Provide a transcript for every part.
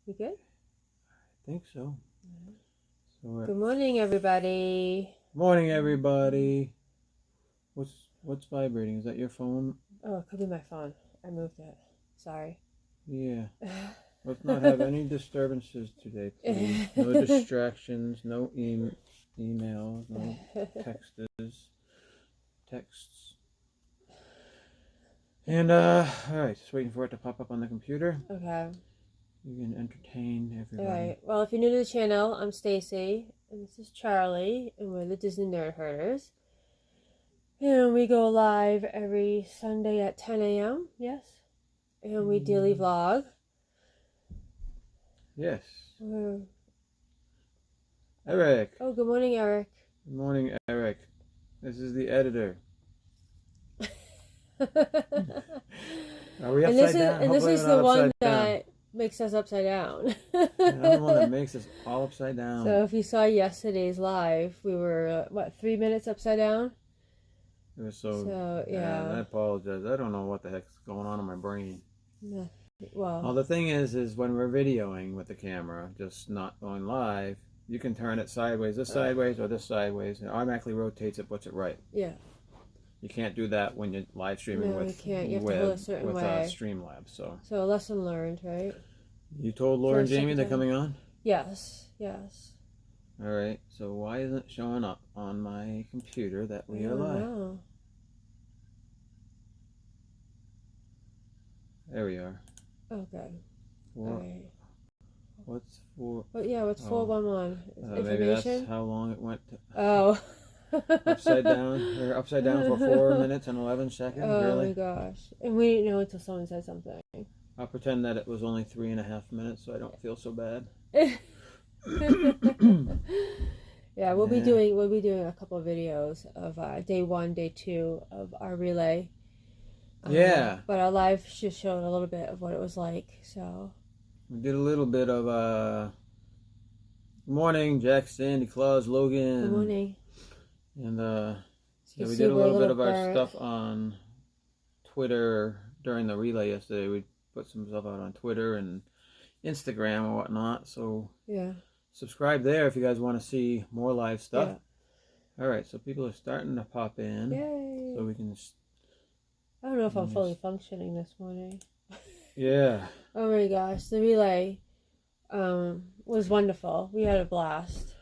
You good? I think so. Good morning, everybody. Morning, everybody. What's vibrating? Is that your phone? Oh, it could be my phone. I moved it. Sorry. Yeah. Let's not have any disturbances today, please. No distractions. No emails. No texts. And all right, just waiting for it to pop up on the computer. Okay. You can entertain everybody. All right. Well, if you're new to the channel, I'm Stacy, and this is Charlie, and we're the Disney Nerd Herders. And we go live every Sunday at 10 a.m. Yes. And we daily vlog. Yes. Eric. Oh, good morning, Eric. Good morning, Eric. This is the editor. Are we upside down? And this is the one that makes us upside down. I'm the one that makes us all upside down. So if you saw yesterday's live, we were, 3 minutes upside down? It was so yeah. I apologize. I don't know what the heck's going on in my brain. No. Well, the thing is when we're videoing with the camera, just not going live, you can turn it sideways, this sideways or this sideways, and it automatically rotates it, puts it right. Yeah. You can't do that when you're live streaming with you can't. You have to hold a certain way. Streamlabs. So lesson learned, right? You told Laura and Jamie they're coming on? Yes. All right. So why isn't it showing up on my computer that we are live? Know. There we are. Okay. All right. What's 4? What's 411? Maybe that's how long it went. Oh. upside down. We're upside down for 4 minutes and 11 seconds. Oh really? My gosh! And we didn't know until someone said something. I'll pretend that it was only 3.5 minutes, so I don't feel so bad. Yeah, we'll be doing a couple of videos of day 1, day 2 of our relay. But our live just showed a little bit of what it was like. So we did a little bit of good morning, Jack, Sandy, Claus, Logan. Good morning. And we did a little bit of our stuff on Twitter during the relay yesterday. We put some stuff out on Twitter and Instagram and whatnot. So yeah, subscribe there if you guys want to see more live stuff. Yeah. All right, so people are starting to pop in. Yay! So we can. I don't know if I'm fully functioning this morning. Yeah. Oh my gosh, the relay was wonderful. We had a blast.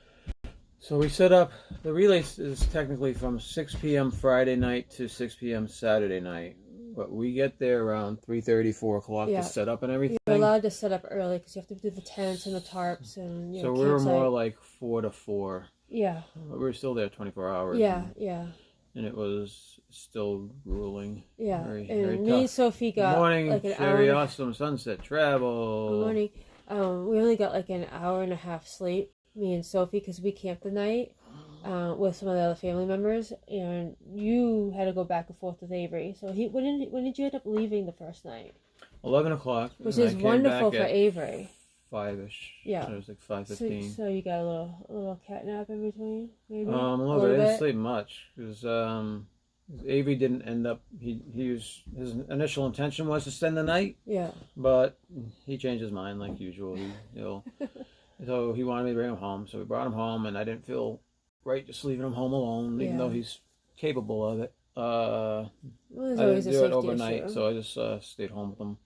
So we set up, the relay is technically from 6 p.m. Friday night to 6 p.m. Saturday night. But we get there around 3:30, 4 o'clock to set up and everything. You're allowed to set up early because you have to do the tents and the tarps and so we were more like 4 to 4. Yeah. But we were still there 24 hours. Yeah, and it was still grueling. Yeah. Very me tough. and Sophie got Good morning, like an very hour. awesome sunset travel. Good morning. We only got like an hour and a half sleep, me and Sophie, because we camped the night with some of the other family members, and you had to go back and forth with Avery. So when did you end up leaving the first night? 11 o'clock. Which is wonderful for Avery. 5-ish. Yeah. So it was like 5:15. So you got a little cat nap in between, maybe? A little bit. I didn't sleep much because Avery didn't end up. His initial intention was to spend the night. Yeah. But he changed his mind like usual. So he wanted me to bring him home. So we brought him home, and I didn't feel right just leaving him home alone, even though he's capable of it. I didn't do it overnight, issue. So I just stayed home with him.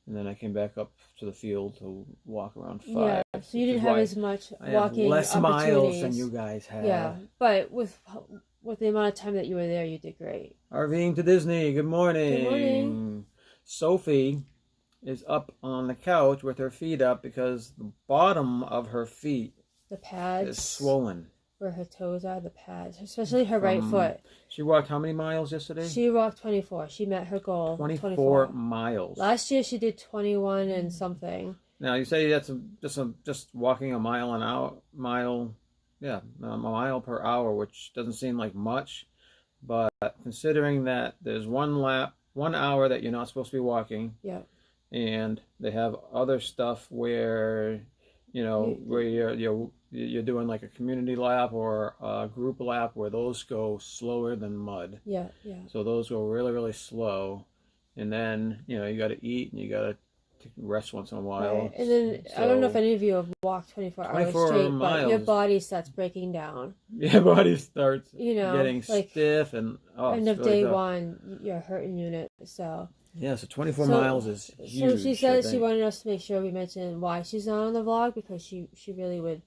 And then I came back up to the field to walk around 5. Yeah, so you didn't have as much walking less miles than you guys have. Yeah, but with the amount of time that you were there, you did great. RVing to Disney. Good morning. Good morning. Sophie is up on the couch with her feet up because the bottom of her feet, the pads, is swollen. Where her toes are, the pads, especially her right foot. She walked how many miles yesterday? She walked 24. She met her goal. 24 miles. Last year she did 21 and something. Now you say that's just walking a mile an hour, a mile per hour, which doesn't seem like much, but considering that there's 1 hour that you're not supposed to be walking. Yeah. And they have other stuff where, where you're doing like a community lap or a group lap where those go slower than mud. Yeah. So those go really, really slow. And then, you got to eat and you got to to rest once in a while. Right. And then I don't know if any of you have walked 24 hours 24 straight, miles. but your body starts breaking down. Your body starts getting stiff and end of really day tough. 1, you're hurting unit. So 24 miles is huge. So she said she wanted us to make sure we mentioned why she's not on the vlog, because she really would.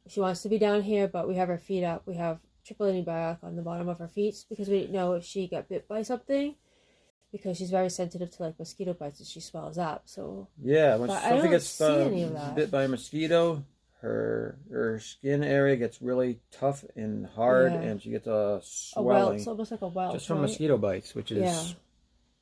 She wants to be down here, but we have her feet up. We have triple antibiotic on the bottom of her feet because we didn't know if she got bit by something, because she's very sensitive to like mosquito bites and she swells up. So when Sophie gets bit by a mosquito, her skin area gets really tough and hard, and she gets a swelling. It's almost like a welt, just from mosquito bites, which is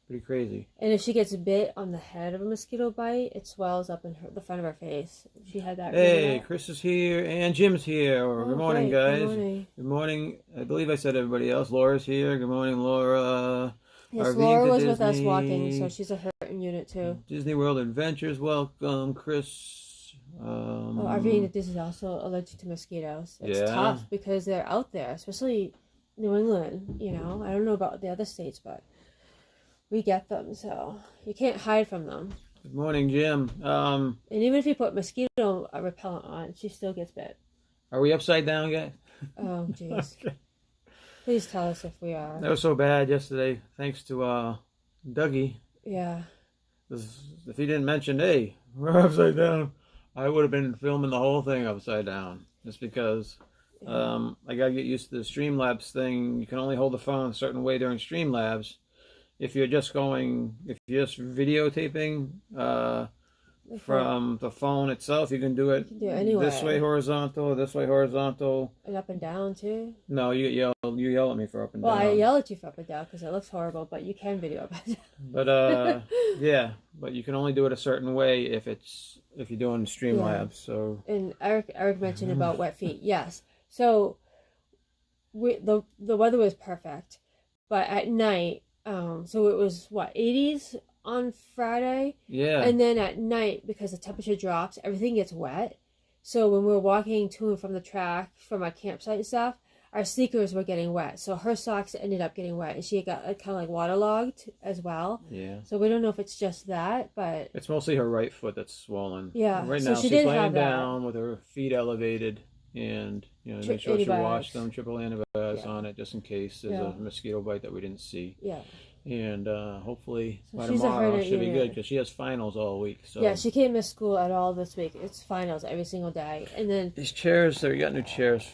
pretty crazy. And if she gets bit on the head of a mosquito bite, it swells up in the front of her face. She had that. Hey, Chris is here and Jim's here. Good morning, guys. Good morning. Good morning. I believe I said everybody else. Laura's here. Good morning, Laura. Yes, Laura was with us walking, so she's a hurting unit too. Disney World Adventures, welcome, Chris. RVing at Disney is also allergic to mosquitoes. It's tough because they're out there, especially New England. I don't know about the other states, but we get them, so you can't hide from them. Good morning, Jim. And even if you put mosquito repellent on, she still gets bit. Are we upside down, guys? Oh, jeez. Okay. Please tell us if we are. That was so bad yesterday, thanks to Dougie. Yeah. If he didn't mention, hey, we're upside down, I would have been filming the whole thing upside down. Just because I got to get used to the Streamlabs thing. You can only hold the phone a certain way during Streamlabs. If you're just videotaping from the phone itself, you can do it this way horizontal, this way horizontal. And up and down too? No, you yell at me for up and down. Well, I yell at you for up and down because it looks horrible, but you can video up and down. But but you can only do it a certain way if you're doing Streamlabs. So. And Eric mentioned about wet feet. Yes. So the weather was perfect, but at night. So it was 80s on Friday. Yeah. And then at night, because the temperature drops, everything gets wet. So when we were walking to and from the track, from our campsite and stuff, our sneakers were getting wet. So her socks ended up getting wet, and she got kind of like waterlogged as well. Yeah. So we don't know if it's just that, but it's mostly her right foot that's swollen. Yeah. Right now she's laying down with her feet elevated. And make sure she washed them, triple antibiotics on it, just in case there's a mosquito bite that we didn't see. Yeah. And hopefully by tomorrow she'll be good, because she has finals all week. So yeah, she can't miss school at all this week. It's finals every single day. And then these chairs, so we got new chairs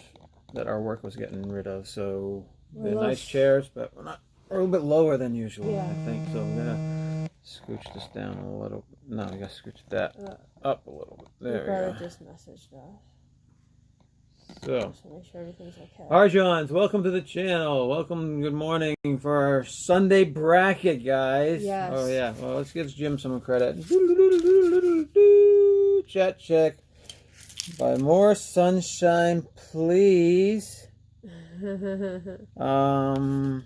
that our work was getting rid of. So they're nice chairs, but we're a little bit lower than usual, I think. So I'm gonna scooch this down a little. No, I gotta scooch that up a little bit. There we go. Just messaged us. So, just to make sure everything's okay. Arjons, welcome to the channel. Welcome, good morning for our Sunday bracket, guys. Yes. Oh, yeah. Well, let's give Jim some credit. Chat check. By more sunshine, please. More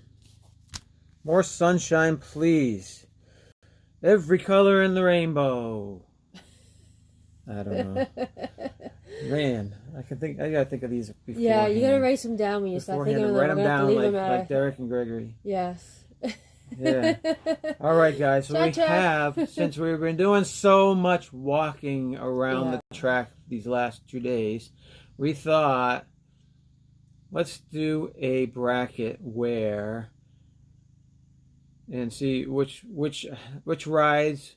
sunshine, please. Every color in the rainbow. I don't know. Man, I gotta think of these before. Yeah, you gotta write them down when you start thinking of them. Write them down like Derek and Gregory. Yes. Yeah. All right, guys. So since we've been doing so much walking around the track these last 2 days, we thought, let's do a bracket and see which rides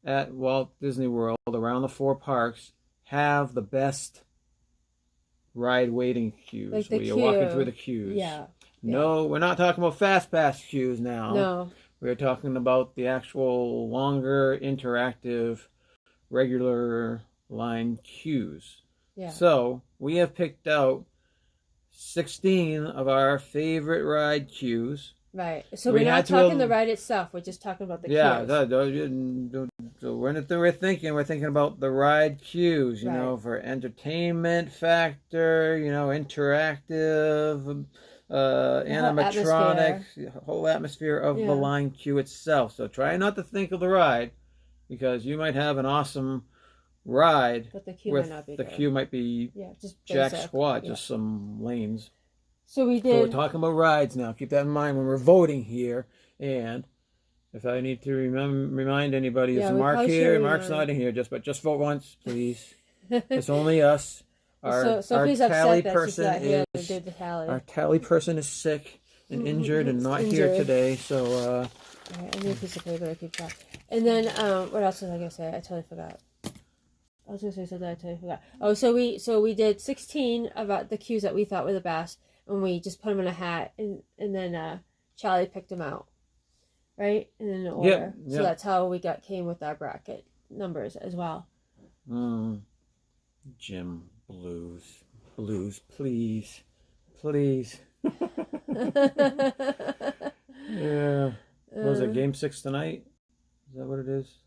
at Walt Disney World around the 4 parks have the best ride waiting queues. Like where you're walking through the queues. Yeah. No, we're not talking about fast pass queues now. No. We're talking about the actual longer, interactive, regular line queues. Yeah. So we have picked out 16 of our favorite ride queues. Right. So we're not talking the ride itself. We're just talking about the queues. Yeah. So we're thinking about the ride queues, you know, for entertainment factor, interactive, animatronics, the whole atmosphere of the line queue itself. So try not to think of the ride, because you might have an awesome ride, but the queue might not be the queue might be just jack squat, just some lanes. So we did. So we're talking about rides now. Keep that in mind when we're voting here. And If I need to remind anybody, Yeah, is we Mark probably here? should Mark's remind. not in here. Just vote once, please. It's only us. So Our Sophie's tally upset that she's person not here to is do the tally. our tally person is sick and injured and not here Injured. today. So Alright, I need a piece of paper to keep track. And then what else was I gonna say? I totally forgot. I was gonna say something I totally forgot. Oh, so we did 16 about the cues that we thought were the best, and we just put them in a hat, and then Charlie picked them out, right? And in order. Yep. So that's how we came with our bracket numbers as well. Jim, blues, please. Yeah. What was it, game 6 tonight? Is that what it is?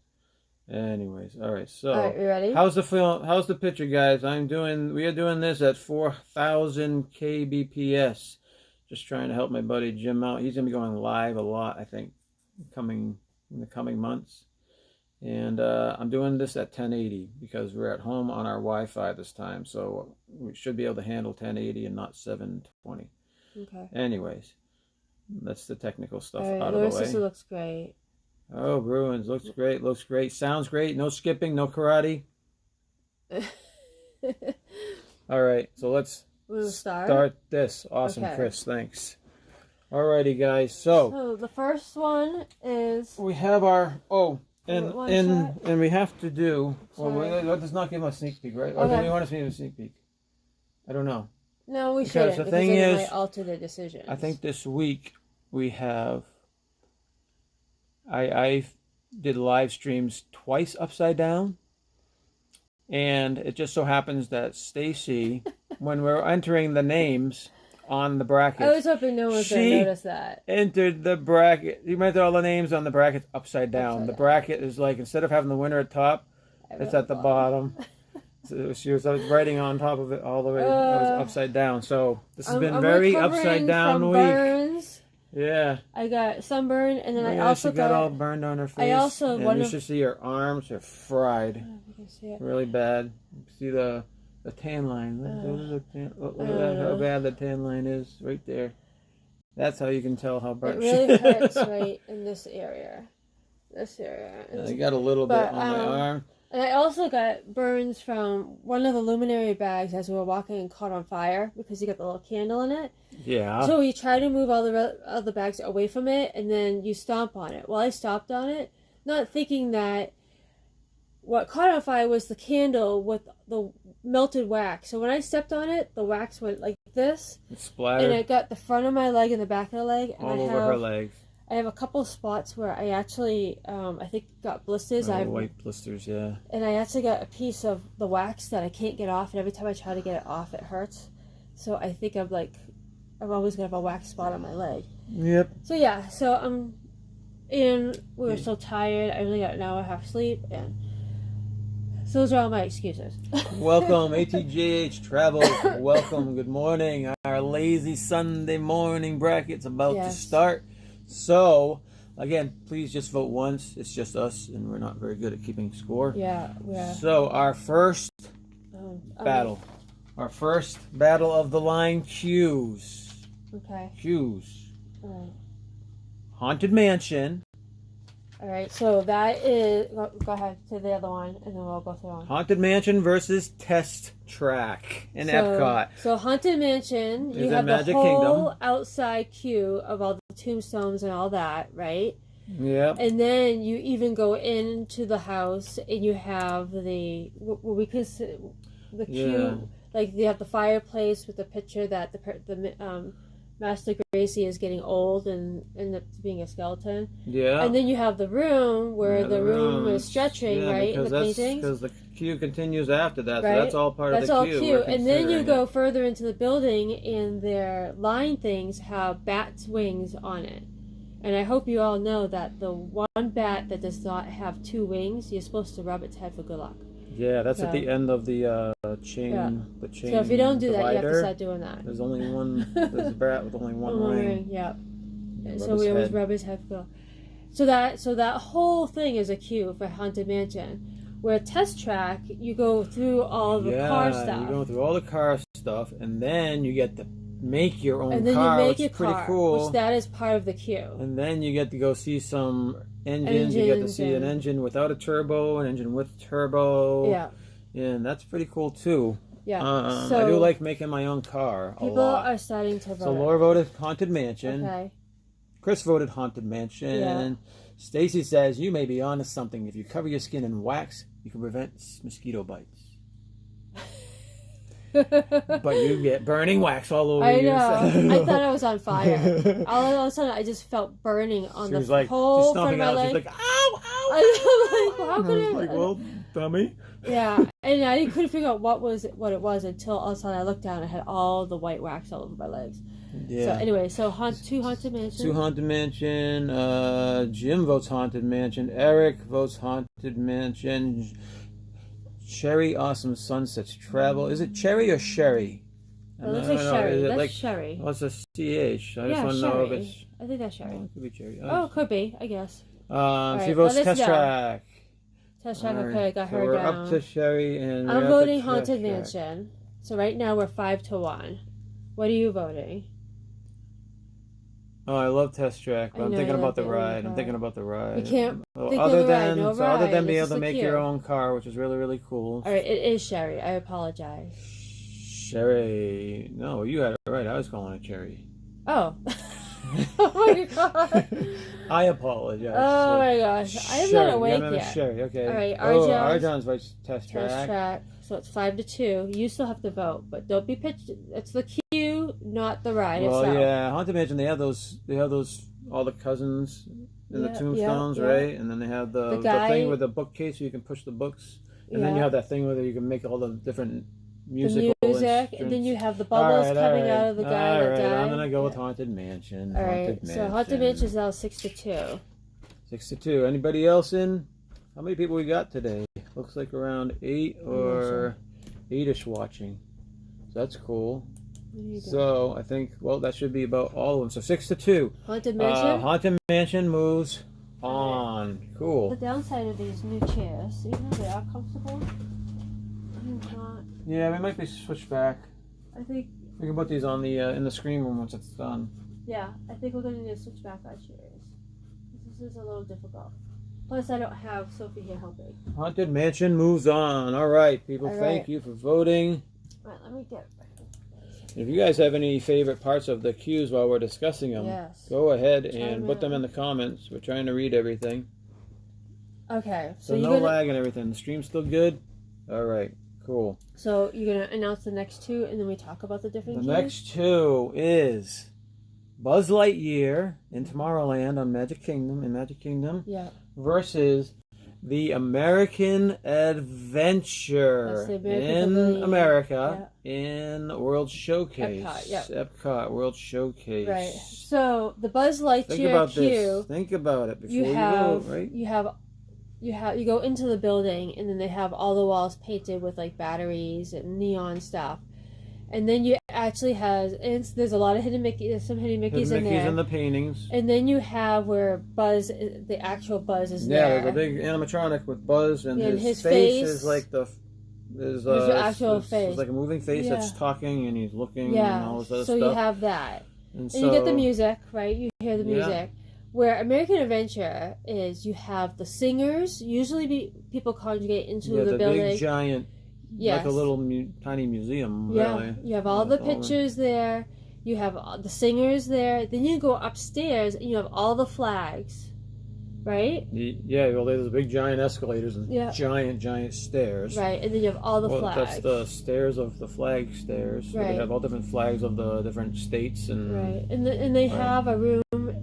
Anyways, all right. So, all right, you ready? how's the film? How's the picture, guys? We are doing this at 4,000 kbps. Just trying to help my buddy Jim out. He's gonna be going live a lot, I think, in the coming months. And I'm doing this at 1080 because we're at home on our Wi-Fi this time, so we should be able to handle 1080 and not 720. Okay. Anyways, that's the technical stuff All right, out of the way. sister looks great. Oh, Bruins, looks great, sounds great. No skipping, no karate. All right, so let's start this. Awesome, okay. Chris, thanks. Alrighty, guys. So the first one is we have our and we have to do. Well, that does not give us a sneak peek, right? Or do you want us to give a sneak peek? I don't know. No, we shouldn't. The thing is, it might alter the decision. I think this week we have. I did live streams twice upside down, and it just so happens that Stacy, when we're entering the names on the bracket, I was hoping no one was going to notice that. Entered the bracket. You entered all the names on the bracket upside down. The bracket is like, instead of having the winner at top, it's at the bottom. So she was writing on top of it all the way. I was upside down. So this has been very upside down week. Burns. Yeah. I got sunburn, and then I also got all burned on her face. I also and you should see her arms are fried. See it. Really bad. See the tan line. Look at how bad the tan line is right there. That's how you can tell how burnt it really hurts right in this area. I got a little bit on my arm. And I also got burns from one of the luminary bags as we were walking and caught on fire because you got the little candle in it. Yeah. So you try to move all the bags away from it, and then you stomp on it. Well, I stomped on it, not thinking that what caught on fire was the candle with the melted wax. So when I stepped on it, the wax went like this. It splattered. And it got the front of my leg and the back of the leg. And all over her legs. I have a couple of spots where I actually, I think, got blisters. White blisters, yeah. And I actually got a piece of the wax that I can't get off, and every time I try to get it off, it hurts. So I think I'm always gonna have a wax spot on my leg. Yep. So yeah, and we were so tired. I only got an hour and a half sleep, and so those are all my excuses. Welcome, ATJH Travel. Welcome. Good morning. Our lazy Sunday morning bracket's about to start. So, again, please just vote once. It's just us, and we're not very good at keeping score. Yeah. So, our first battle. Our first battle of the line, cues. Okay. Cues. All right. Haunted Mansion. All right, so that is... Go ahead to the other one, and then we'll go through on. Haunted Mansion versus Test Track in Epcot. So Haunted Mansion, you have the whole outside queue of all the tombstones and all that, right? Yeah. And then you even go into the house, and you have what we consider the queue. Like, you have the fireplace with the picture that the Master Gracie is getting old and ends up being a skeleton. Yeah. And then you have the room where the room is stretching, right? In the paintings. Because the queue continues after that. Right? So that's all part of the queue. That's all queue. And then you go further into the building, and their line things have bats' wings on it. And I hope you all know that the one bat that does not have two wings, you're supposed to rub its head for good luck. Yeah, that's at the end of the chain. Yeah. The chain. So if you don't do divider, that, you have to start doing that. There's only one. There's a bat with only one ring. Yeah. So we always rub his head. So that whole thing is a queue for Haunted Mansion. Where Test Track, you go through all the car stuff. You go through all the car stuff, and then you get to make your own car. And then you make your pretty car, cool. which that is part of the queue. And then you get to go see some engines. You get to see an and- engine without a turbo, an engine with turbo. Yeah. And that's pretty cool too. Yeah. I do like making my own car a people lot. are starting to vote. So Laura voted Haunted Mansion. Okay. Chris voted Haunted Mansion. Yeah. Stacy says you may be onto something. If you cover your skin in wax, you can prevent mosquito bites. But you get burning wax all over you. I know. I thought I was on fire. All of a sudden, I just felt burning on She was the like, whole she's front of stomping my out. leg. She's like, ow, ow. I'm like, how I could was it? like, well, dummy. Yeah, and I couldn't figure out what it was until all of a sudden I looked down and I had all the white wax all over my legs. Yeah. So anyway, two Haunted Mansion. Two Haunted Mansion. Jim votes Haunted Mansion. Eric votes Haunted Mansion. Cherry Awesome Sunsets Travel. Is it Cherry or Sherry? It looks like Sherry. That's Sherry. What's a CH? I just Yeah, want to know if it's. Sherry. I think that's Sherry. It could be Cherry. Oh, it could be, I guess. She right, votes let us Test know. Track. Test Track, All right, okay, got so her we're down. up to Sherry and I'm we're voting up to Haunted Test Track. Mansion. So right now we're 5-1. What are you voting? Oh, I love Test Track, but I I'm know thinking you about love the it, ride. yeah. I'm thinking about the ride. You can't Well, think other of the ride, than no so other ride. than being This able to is the make cue. your own car, which is really really cool. All right, it is Sherry. I apologize. Sherry, no, you had it right. I was calling it Cherry. Oh. Oh my god. I apologize. Oh my gosh. I am Sherry, not awake yeah, yet. Sherry, okay. All right, Arjohn's votes Test Track. Test Track. So it's 5-2. You still have to vote, but don't be pitched. It's the cue, not the ride Well, itself. yeah, Haunted Mansion. They have those. all the cousins in the tombstones, yeah. right? And then they have the guy- thing with the bookcase where you can push the books, and then you have that thing where you can make all the different musical the music, instruments. and then you have the bubbles coming out of the guy that died. I'm gonna go with Haunted Mansion. All right, so Haunted Mansion is now 6-2. 6-2. Anybody else in? How many people we got today? Looks like around 8 or 8ish watching. So that's cool. So I think that should be about all of them. So 6-2. Haunted Mansion. Haunted Mansion moves on. The Cool. downside of these new chairs, even though they are comfortable, I'm not. Yeah, we might be switched back. I think. We can put these on the in the screen room once it's done. Yeah, I think we're gonna need to switch back our chairs. This is a little difficult. Plus, I don't have Sophie here helping. Haunted Mansion moves on. All right, people. All right. Thank you for voting. All right, let me get. If you guys have any favorite parts of the cues while we're discussing them, Yes. go ahead Chime and put them in. in the comments. We're trying to read everything. Okay, So you're no gonna. lag and everything. The stream's still good? All right, cool. So you're gonna announce the next two, and then we talk about the different. The cues? next two is Buzz Lightyear in Tomorrowland on Magic Kingdom Yeah. versus the American Adventure That's the American in Pavilion. America in World Showcase. Epcot, yeah. Epcot World Showcase. Right. So the Buzz Think Lightyear about queue. this. Think about it before You you have, vote, right? you go into the building, and then they have all the walls painted with like batteries and neon stuff, and then you actually there's a lot of hidden Mickey, there's some hidden Mickeys in there, in the paintings. and then you have where Buzz, the actual Buzz, is Yeah, there. there's a big animatronic with Buzz, and Yeah, and his his face face- is like his actual it's face. like a moving face Yeah. that's talking, and he's looking, and Yeah. all this other So stuff. you have that, and and so you get the music, right? You hear the Yeah. music. Where American Adventure is, you have the singers. Usually, people conjugate into yeah, the building. big giant, Yes. like a little tiny museum. Yeah, Really. you have all the With all pictures there. You have the singers there. Then you go upstairs and you have all the flags, right? Yeah, well, there's big giant escalators and Yeah. giant stairs. Right, and then you have all the flags. That's the stairs of the flag stairs. So Right. they have all different flags of the different states and. Right, and they Right. have a room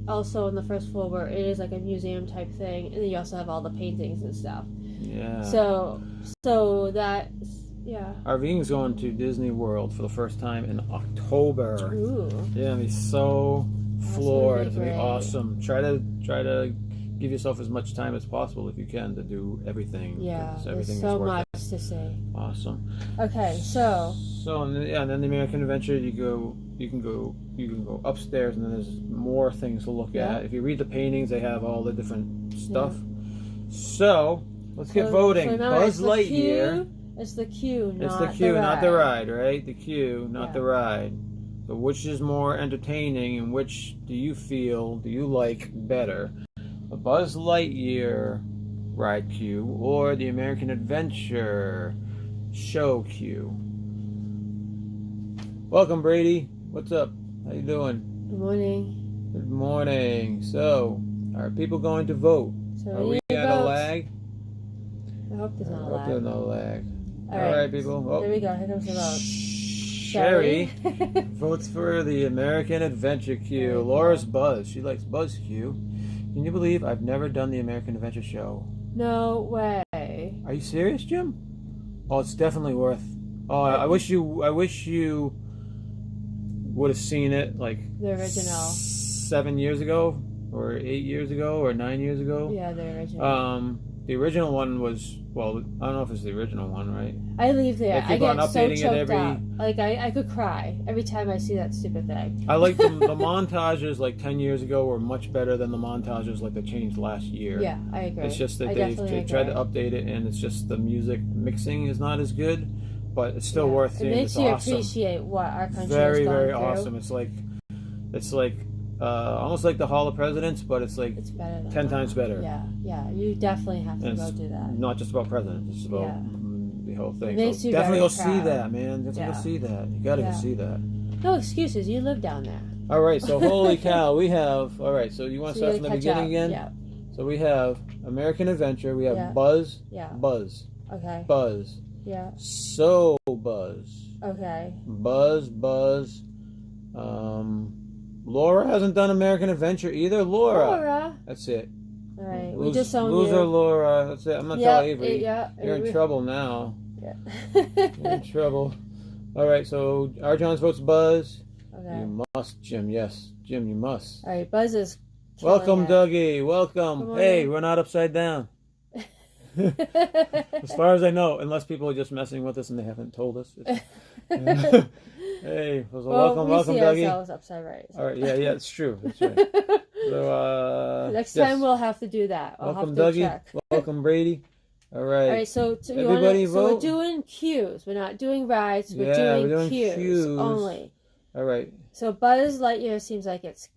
also on the first floor where it is like a museum type thing, and then you also have all the paintings and stuff. Yeah. So that, yeah. Arvine's going to Disney World for the first time in October. Ooh. Yeah, and he's so That's floored. gonna It's be gonna be great. awesome. Try to give yourself as much time as possible if you can to do everything. Yeah, 'cause there's everything so is worth much it. to see. Awesome. Okay, so So and then the American Adventure, you can go upstairs, and then there's more things to look Yeah. at. If you read the paintings, they have all the different stuff. So let's get So voting. remember, Buzz it's the Lightyear. queue, It's the queue, not It's the queue, not the ride. ride, right? The queue, not Yeah. the ride. But which is more entertaining, and which do you like better? Buzz Lightyear ride queue or the American Adventure show queue. Welcome, Brady. What's up? How you doing? Good morning. Good morning. So, are people going to vote? So Are we at a lag? I hope there's not a lag. I hope there's no lag. All right, people. Oh. Here we go. Here comes the vote. Sherry votes for the American Adventure queue. Laura's Buzz. She likes Buzz queue. Can you believe I've never done the American Adventure show? No way. Are you serious, Jim? Oh, it's definitely worth. Oh, I wish you would have seen it like the original 7 years ago, or 8 years ago, or 9 years ago. Yeah, the original. The original one was, well, I don't know if it's the original one, right? I leave there. They keep I on get so updating it choked every. up. Like I could cry every time I see that stupid thing. I like the montages like 10 years ago were much better than the montages like they changed last year. Yeah, I agree. It's just that they tried to update it, and it's just the music mixing is not as good, but it's still worth seeing. It makes it's you awesome. Appreciate what our country very, has gone very through. awesome. It's like almost like the Hall of Presidents, but it's like it's better than 10 times better. Yeah, you definitely have to and go do that. Not just about presidents, it's about the whole thing. It makes you definitely very go proud. see that, man. Definitely go see that. You gotta go see that. No excuses. You live down there. All right, so holy cow, we have. All right, so you want to start from the beginning again? Yeah. So we have American Adventure. We have Buzz. Yeah. Buzz. Okay. Buzz. Yeah. So Buzz. Okay. Buzz. Laura hasn't done American Adventure either. Laura. That's it. All right. We just own loser you. Laura. That's it. I'm gonna tell Avery. Yeah. You're in trouble now. Yeah. You're in trouble. All right. So our John's votes Buzz. Okay. You must, Jim. Yes, Jim. You must. All right. Buzz is. Welcome, Dougie. Welcome. Hey, we're not upside down. As far as I know, unless people are just messing with us and they haven't told us. Hey, welcome, Dougie. Upside right. All right, yeah, it's true. That's right. So next time we'll have to do that. Welcome, Dougie. Welcome, Brady. All right. All right. So everybody vote. So we're doing queues. We're not doing rides. We're doing queues only. All right. So Buzz Lightyear seems like it's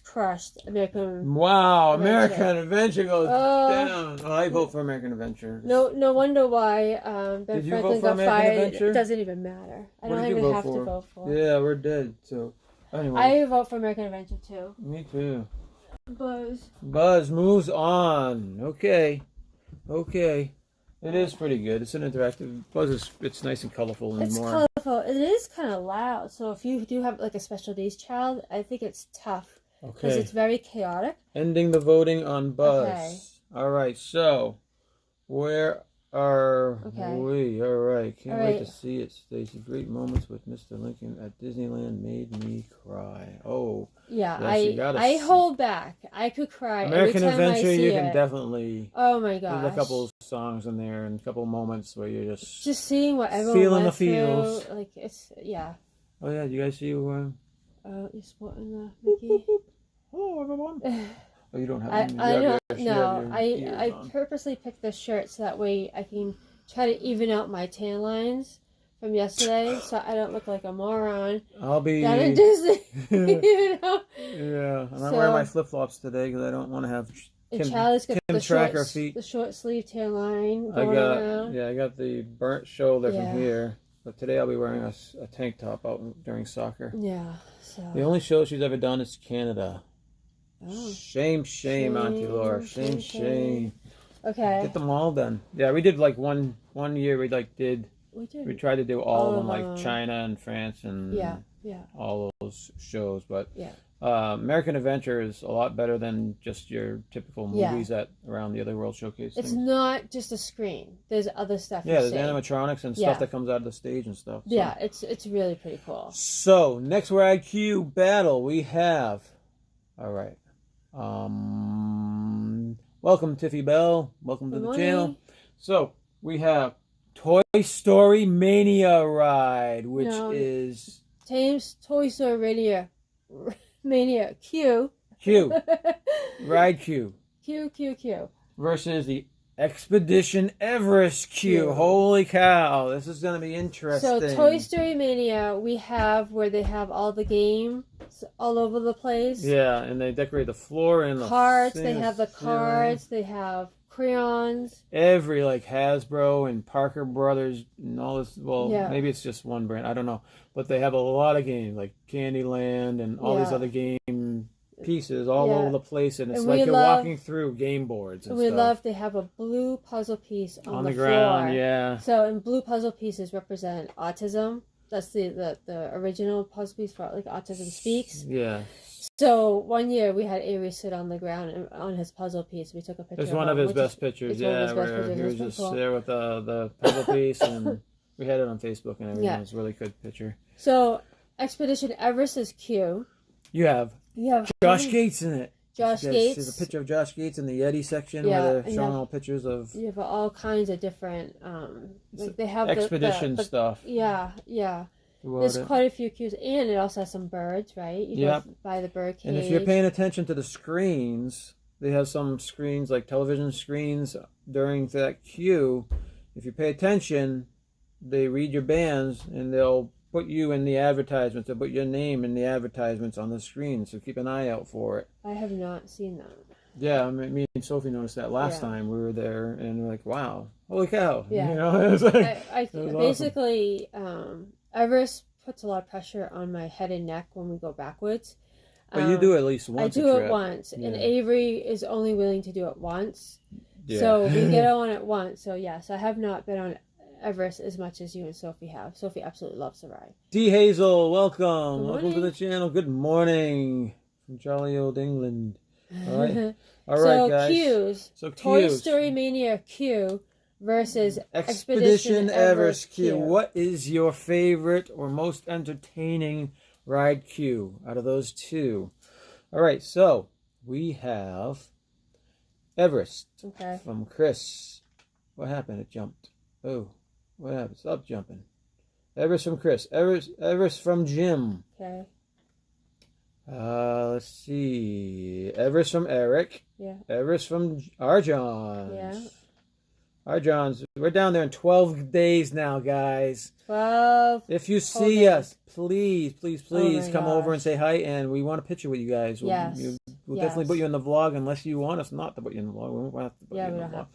crushed. American. Wow, American Adventure goes down. Oh, I vote for American Adventure. No wonder why Ben Franklin got fired. Adventure? It doesn't even matter. I don't even have to vote for. Yeah, we're dead. So anyway, I vote for American Adventure too. Me too. Buzz moves on. Okay. It is pretty good. It's an interactive. Buzz it's nice and colorful and more. It's colorful. It is kind of loud. So if you do have like a special needs child, I think it's tough. Okay. Because it's very chaotic. Ending the voting on Buzz. Okay. All right. So where are we? All right. Can't wait to see it, Stacy. Great moments with Mr. Lincoln at Disneyland made me cry. Oh. Yeah, I hold back. I could cry American every time Adventure, I see you can definitely. Oh my gosh! There's a couple of songs in there and a couple of moments where you're just seeing what everyone feeling went the feels. Through. Like it's Oh yeah, you guys see? You're spotting the Mickey. Hello everyone. Oh, you don't have. I purposely picked this shirt so that way I can try to even out my tan lines from yesterday, so I don't look like a moron. I'll be down in Disney. You know? Yeah, and I'm wearing my flip flops today because I don't want to have Charlie's got feet. The short sleeve tan line. I got the burnt shoulder from here. But today I'll be wearing a tank top out during soccer. Yeah. So the only show she's ever done is Canada. Oh. Shame, Auntie Laura. Shame. Okay. Get them all done. Yeah, we did like one year. We tried to do all of them, like China and France and all those shows. But American Adventure is a lot better than just your typical movies at around the other World Showcase. It's not just a screen. There's other stuff. Yeah, there's animatronics and stuff that comes out of the stage and stuff. So. Yeah, it's really pretty cool. So next ride queue battle we have. All right. Welcome Tiffy Bell. Welcome to the channel. So we have Toy Story Mania ride, which is Tame's Toy Story Mania Q. Ride Q. Q. Versus the Expedition Everest Q. Holy cow. This is going to be interesting. So Toy Story Mania, we have where they have all the games all over the place. Yeah, and they decorate the floor and the cards. They have the cards. They have crayons. Every like Hasbro and Parker Brothers and all this. Well, maybe it's just one brand. I don't know. But they have a lot of games like Candyland and all these other game pieces all over the place, and it's like you're walking through game boards and we stuff. love they have a blue puzzle piece on the ground floor. So and blue puzzle pieces represent autism. That's the original puzzle piece for like Autism Speaks. So one year we had Avery sit on the ground on his puzzle piece. We took a picture. It's one of his best pictures. Yeah, where he was just there with the puzzle piece, and we had it on Facebook and everything. It was a really good picture. So Expedition Everest is Q. You have Josh Gates in it. Josh Gates. There's a picture of Josh Gates in the Yeti section where they're showing all pictures of. You have all kinds of different. Like they have expedition stuff. Yeah. There's quite a few cues, and it also has some birds, right? You go by the bird cage. And if you're paying attention to the screens, they have some screens like television screens during that queue. If you pay attention, they read your bands and they'll put you in the advertisements. They'll put your name in the advertisements on the screen, so keep an eye out for it. I have not seen that. Yeah, me and Sophie noticed that last time we were there, and we're like, "Wow, holy cow!" Yeah, you know, it was like, I basically Everest puts a lot of pressure on my head and neck when we go backwards. But you do it at least once. I do it once, and Avery is only willing to do it once. So we get on it once. So yes, I have not been on Everest as much as you and Sophie have. Sophie absolutely loves the ride. D. Hazel, welcome. Welcome to the channel. Good morning from jolly old England. All right. All right, guys. Cues. So Toy Story Mania Q versus Expedition Everest Q. What is your favorite or most entertaining ride Q out of those two? All right, so we have Everest from Chris. What happened? It jumped. Oh. What happened? Stop jumping. Everest from Chris. Everest from Jim. Okay. Let's see. Everest from Eric. Yeah. Everest from Arjon. Yeah. Arjon's. We're down there in 12 days now, guys. 12. If you see us, please come over and say hi, and we want a picture with you guys. We'll definitely put you in the vlog unless you want us not to put you in the vlog. We won't have to put you in the vlog.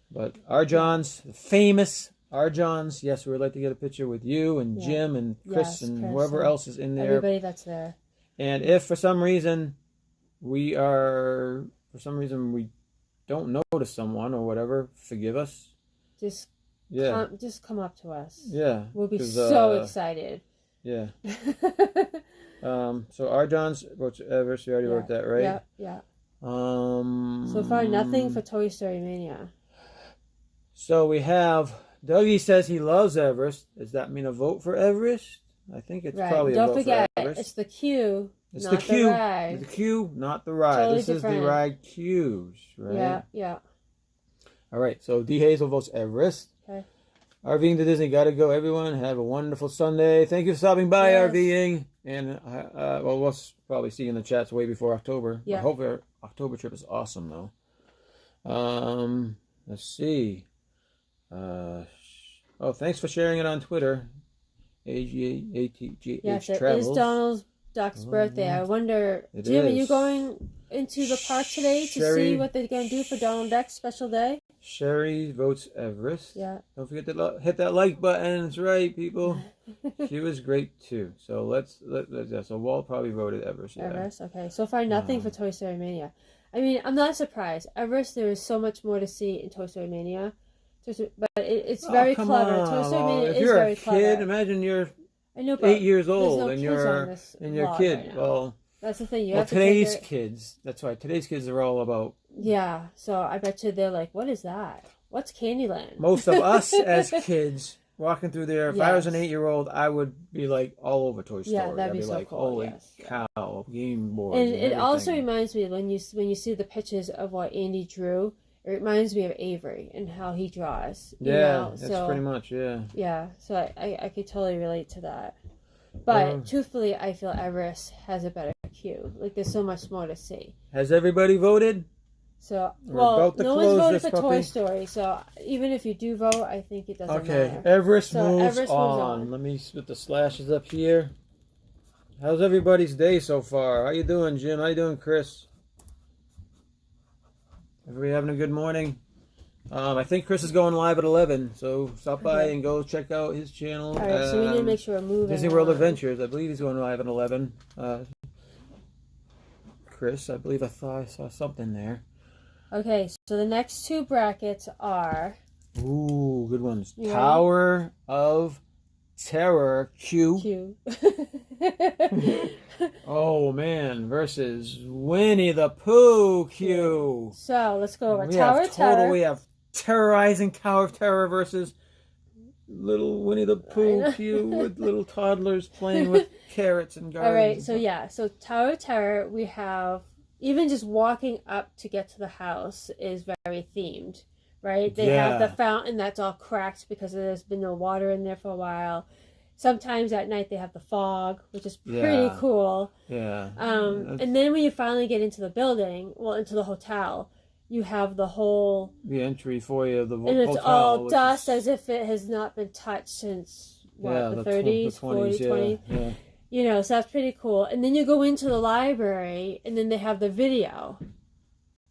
But Arjon's famous. Arjon's, yes, we would like to get a picture with you and Jim and Chris and whoever else is in there. Everybody that's there. And if for some reason we don't notice someone or whatever, forgive us. Just come up to us. Yeah. We'll be so excited. Yeah. So Arjon's wrote Everest, you already wrote that, right? Yeah. So far nothing for Toy Story Mania. So we have Dougie says he loves Everest. Does that mean a vote for Everest? I think it's probably a vote for Everest. Don't forget, it's the queue, not the ride. It's the queue, not the ride. Totally this different. is the ride queues, right? Yeah. All right, so D. Hazel votes Everest. Okay. RVing to Disney, gotta go, everyone. Have a wonderful Sunday. Thank you for stopping by, RVing. And, we'll probably see you in the chats way before October. Yeah. I hope our October trip is awesome, though. Let's see. Thanks for sharing it on Twitter. AGATGH Yes, it Travels. is Donald Duck's birthday. I wonder, Jim, are you going into the park today to see what they're going to do for Donald Duck's special day? Sherry votes Everest. Yeah. Don't forget to hit that like button. That's right, people. She was great too. So so Walt probably voted Everest. Yeah. Everest, okay. So far, nothing for Toy Story Mania. I mean, I'm not surprised. Everest, there is so much more to see in Toy Story Mania. But it's very clever. Toy Story Mania is very clever. If you're a kid, imagine you're 8 years old and you're kid. Right, well, that's the thing. Today's kids. That's why today's kids are all about. Yeah. So I bet you they're like, "What is that? What's Candyland?" Most of us as kids walking through there. If I was an 8-year-old, I would be like all over Toy Story. Yeah, that'd be I'd be so like, cool. Holy cow, Game Boys. And it also reminds me when you see the pictures of what Andy drew. It reminds me of Avery and how he draws. That's pretty much, Yeah, so I could totally relate to that. But truthfully, I feel Everest has a better queue. Like, there's so much more to see. Has everybody voted? So, We're well, about to no one's close voted this for puppy. Toy Story, so even if you do vote, I think it doesn't matter. Everest So moves Everest moves on. on. Let me put the slashes up here. How's everybody's day so far? How you doing, Jim? How you doing, Chris? Everybody having a good morning? I think Chris is going live at 11, so stop by and go check out his channel. All right, so we need to make sure we're moving Disney World on. Adventures. I believe he's going live at 11. Chris, I believe I saw something there. Okay, so the next two brackets are... Ooh, good ones. You Tower of Terror Q. Q. Oh man, versus Winnie the Pooh Q. So let's go over We Tower have of Terror. We have terrorizing Tower of Terror versus little Winnie the Pooh Q with little toddlers playing with carrots and gardens. All right, so yeah, so Tower of Terror, we have even just walking up to get to the house is very themed, right? They have the fountain that's all cracked because there's been no water in there for a while. Sometimes at night they have the fog, which is pretty cool. Yeah. And then when you finally get into the building, well, into the hotel, you have the entry foyer of the hotel. And it's all dust as if it has not been touched since, the 30s, 40s, 20s. Yeah. You know, so that's pretty cool. And then you go into the library, and then they have the video.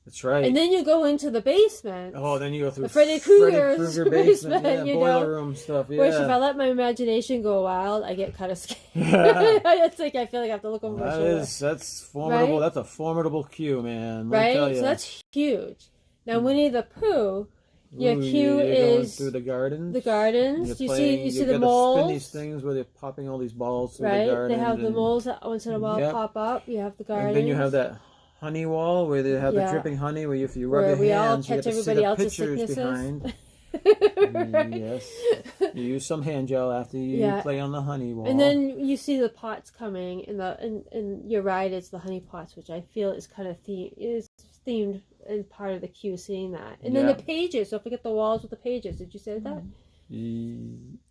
That's right. And then you go into the basement. Oh, then you go through the Freddy Krueger basement. Yeah, boiler room stuff. Yeah. Which, if I let my imagination go wild, I get kind of scared. It's like I feel like I have to look over my shoulder. That's formidable. Right? That's a formidable Q, man. Right? So that's huge. Now, Winnie the Pooh, your Q is through the gardens. The gardens. You see the moles. moles. Spin these things where they're popping all these balls through right? the gardens. They have the moles that once in a while pop up. You have the gardens. And then you have that honey wall where they have the dripping honey where if you rub your hands, you get to see the pictures behind. Yes. You use some hand gel after you play on the honey wall. And then you see the pots coming, and you're right, it's the honey pots, which I feel is kind of themed and part of the queue, seeing that. And then the pages, don't forget the walls with the pages. Did you say that?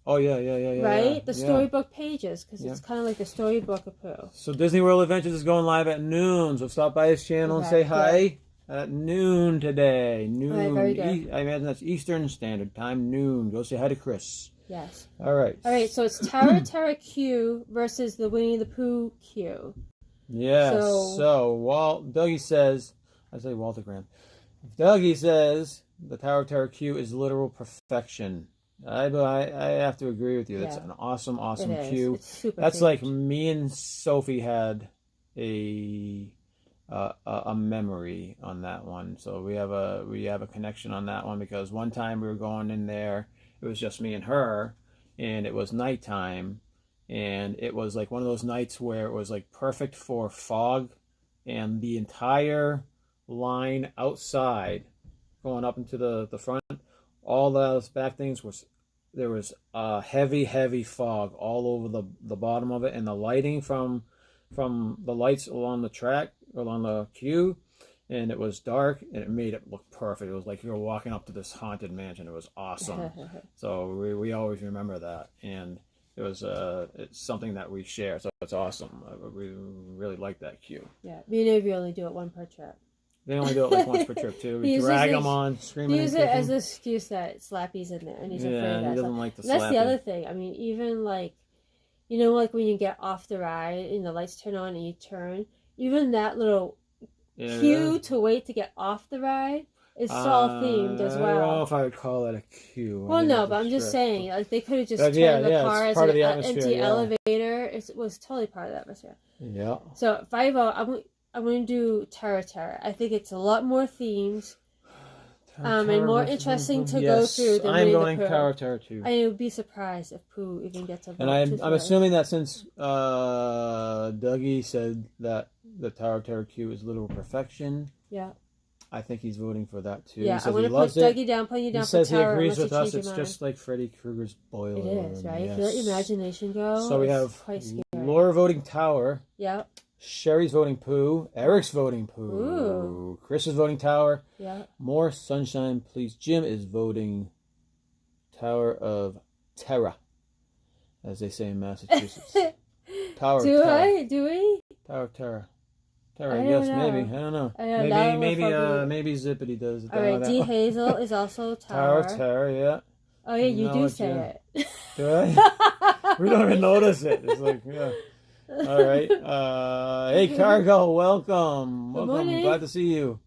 Oh, yeah. Right? The storybook pages, because it's kind of like the storybook of Pooh. So Disney World Adventures is going live at noon, so stop by his channel and say hi. At noon today. Noon. All right, very good. I imagine that's Eastern Standard Time, noon. Go say hi to Chris. Yes. All right. So it's Tower of Terror Q versus the Winnie the Pooh Q. Yeah. So Dougie says, I say Walter Graham. Dougie says the Tower of Terror Q is literal perfection. I have to agree with you. That's an awesome Q. It's super That's themed. like me and Sophie had a memory on that one. So we have a connection on that one because one time we were going in there, it was just me and her, and it was nighttime, and it was like one of those nights where it was like perfect for fog, and the entire line outside going up into the front, all those back things there was heavy fog all over the bottom of it, and the lighting from the lights along the track, along the queue, and it was dark, and it made it look perfect. It was like you were walking up to this haunted mansion. It was awesome. So we always remember that, and it was it's something that we share. So it's awesome. We really like that queue. Yeah, me and Avery only do it one per trip. They only do it like once per trip too. We drag them on, screaming. He uses it as an excuse that Slappy's in there, and he's afraid of that. He doesn't like the Slappy. That's the other thing. I mean, even like, you know, like when you get off the ride and the lights turn on and you turn, even that little queue to wait to get off the ride is all themed as well. I don't know if I would call that a queue. Well, no, but I'm just saying, like, they could have just turned the car as an empty elevator. It was totally part of the atmosphere. Yeah. So if I vote, I'm going to do Terror. I think it's a lot more themed. And more interesting to go through than I'm Winnie going the Pooh. Terror too. I would be surprised if Pooh even gets a vote. And I'm assuming that since Dougie said that the Tower of Terror Q is literal perfection, I think he's voting for that too. Yeah, I'm going to put Dougie down, putting you down for Tower. He says he agrees with us. It's just like Freddy Krueger's boiler room. It is, right? If you let your imagination go, so we have Laura voting Tower. Yep. Sherry's voting Pooh. Eric's voting Pooh. Ooh. Chris is voting Tower. Yeah. More sunshine, please. Jim is voting Tower of Terror, as they say in Massachusetts. Tower of Terror. Do we? Tower of Terror. Terra, I I don't guess, know. maybe. I don't know. I know, now Maybe Zippity does it. All right, that D one. Hazel is also Tower Tower. of Terror, yeah. Oh yeah, you do Acknowledge say it. Do I? We don't even notice it. It's like, yeah. All right. Hey, Cargo, welcome. Good Welcome. morning. Glad to see you.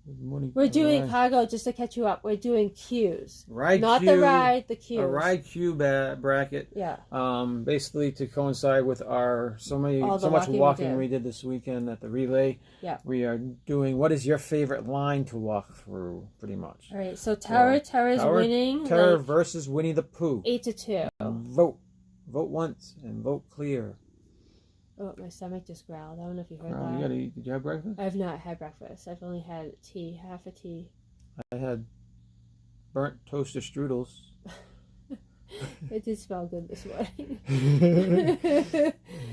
Good morning. We're doing Right. Cargo just to catch you up. We're doing cues, Ride not queue, the ride, the cues. a ride queue bracket. Yeah. Basically to concide with our so much walking we did this weekend at the relay. Yeah. We are doing what is your favorite line to walk through, pretty much. All right. So Terra's winning. Terra versus Winnie the Pooh. 8-2. Vote once and vote clear. Oh, my stomach just growled. I don't know if you heard Oh, that. you gotta eat. Did you have breakfast? I've not had breakfast. I've only had tea, half a tea. I had burnt toaster strudels. It did smell good this morning.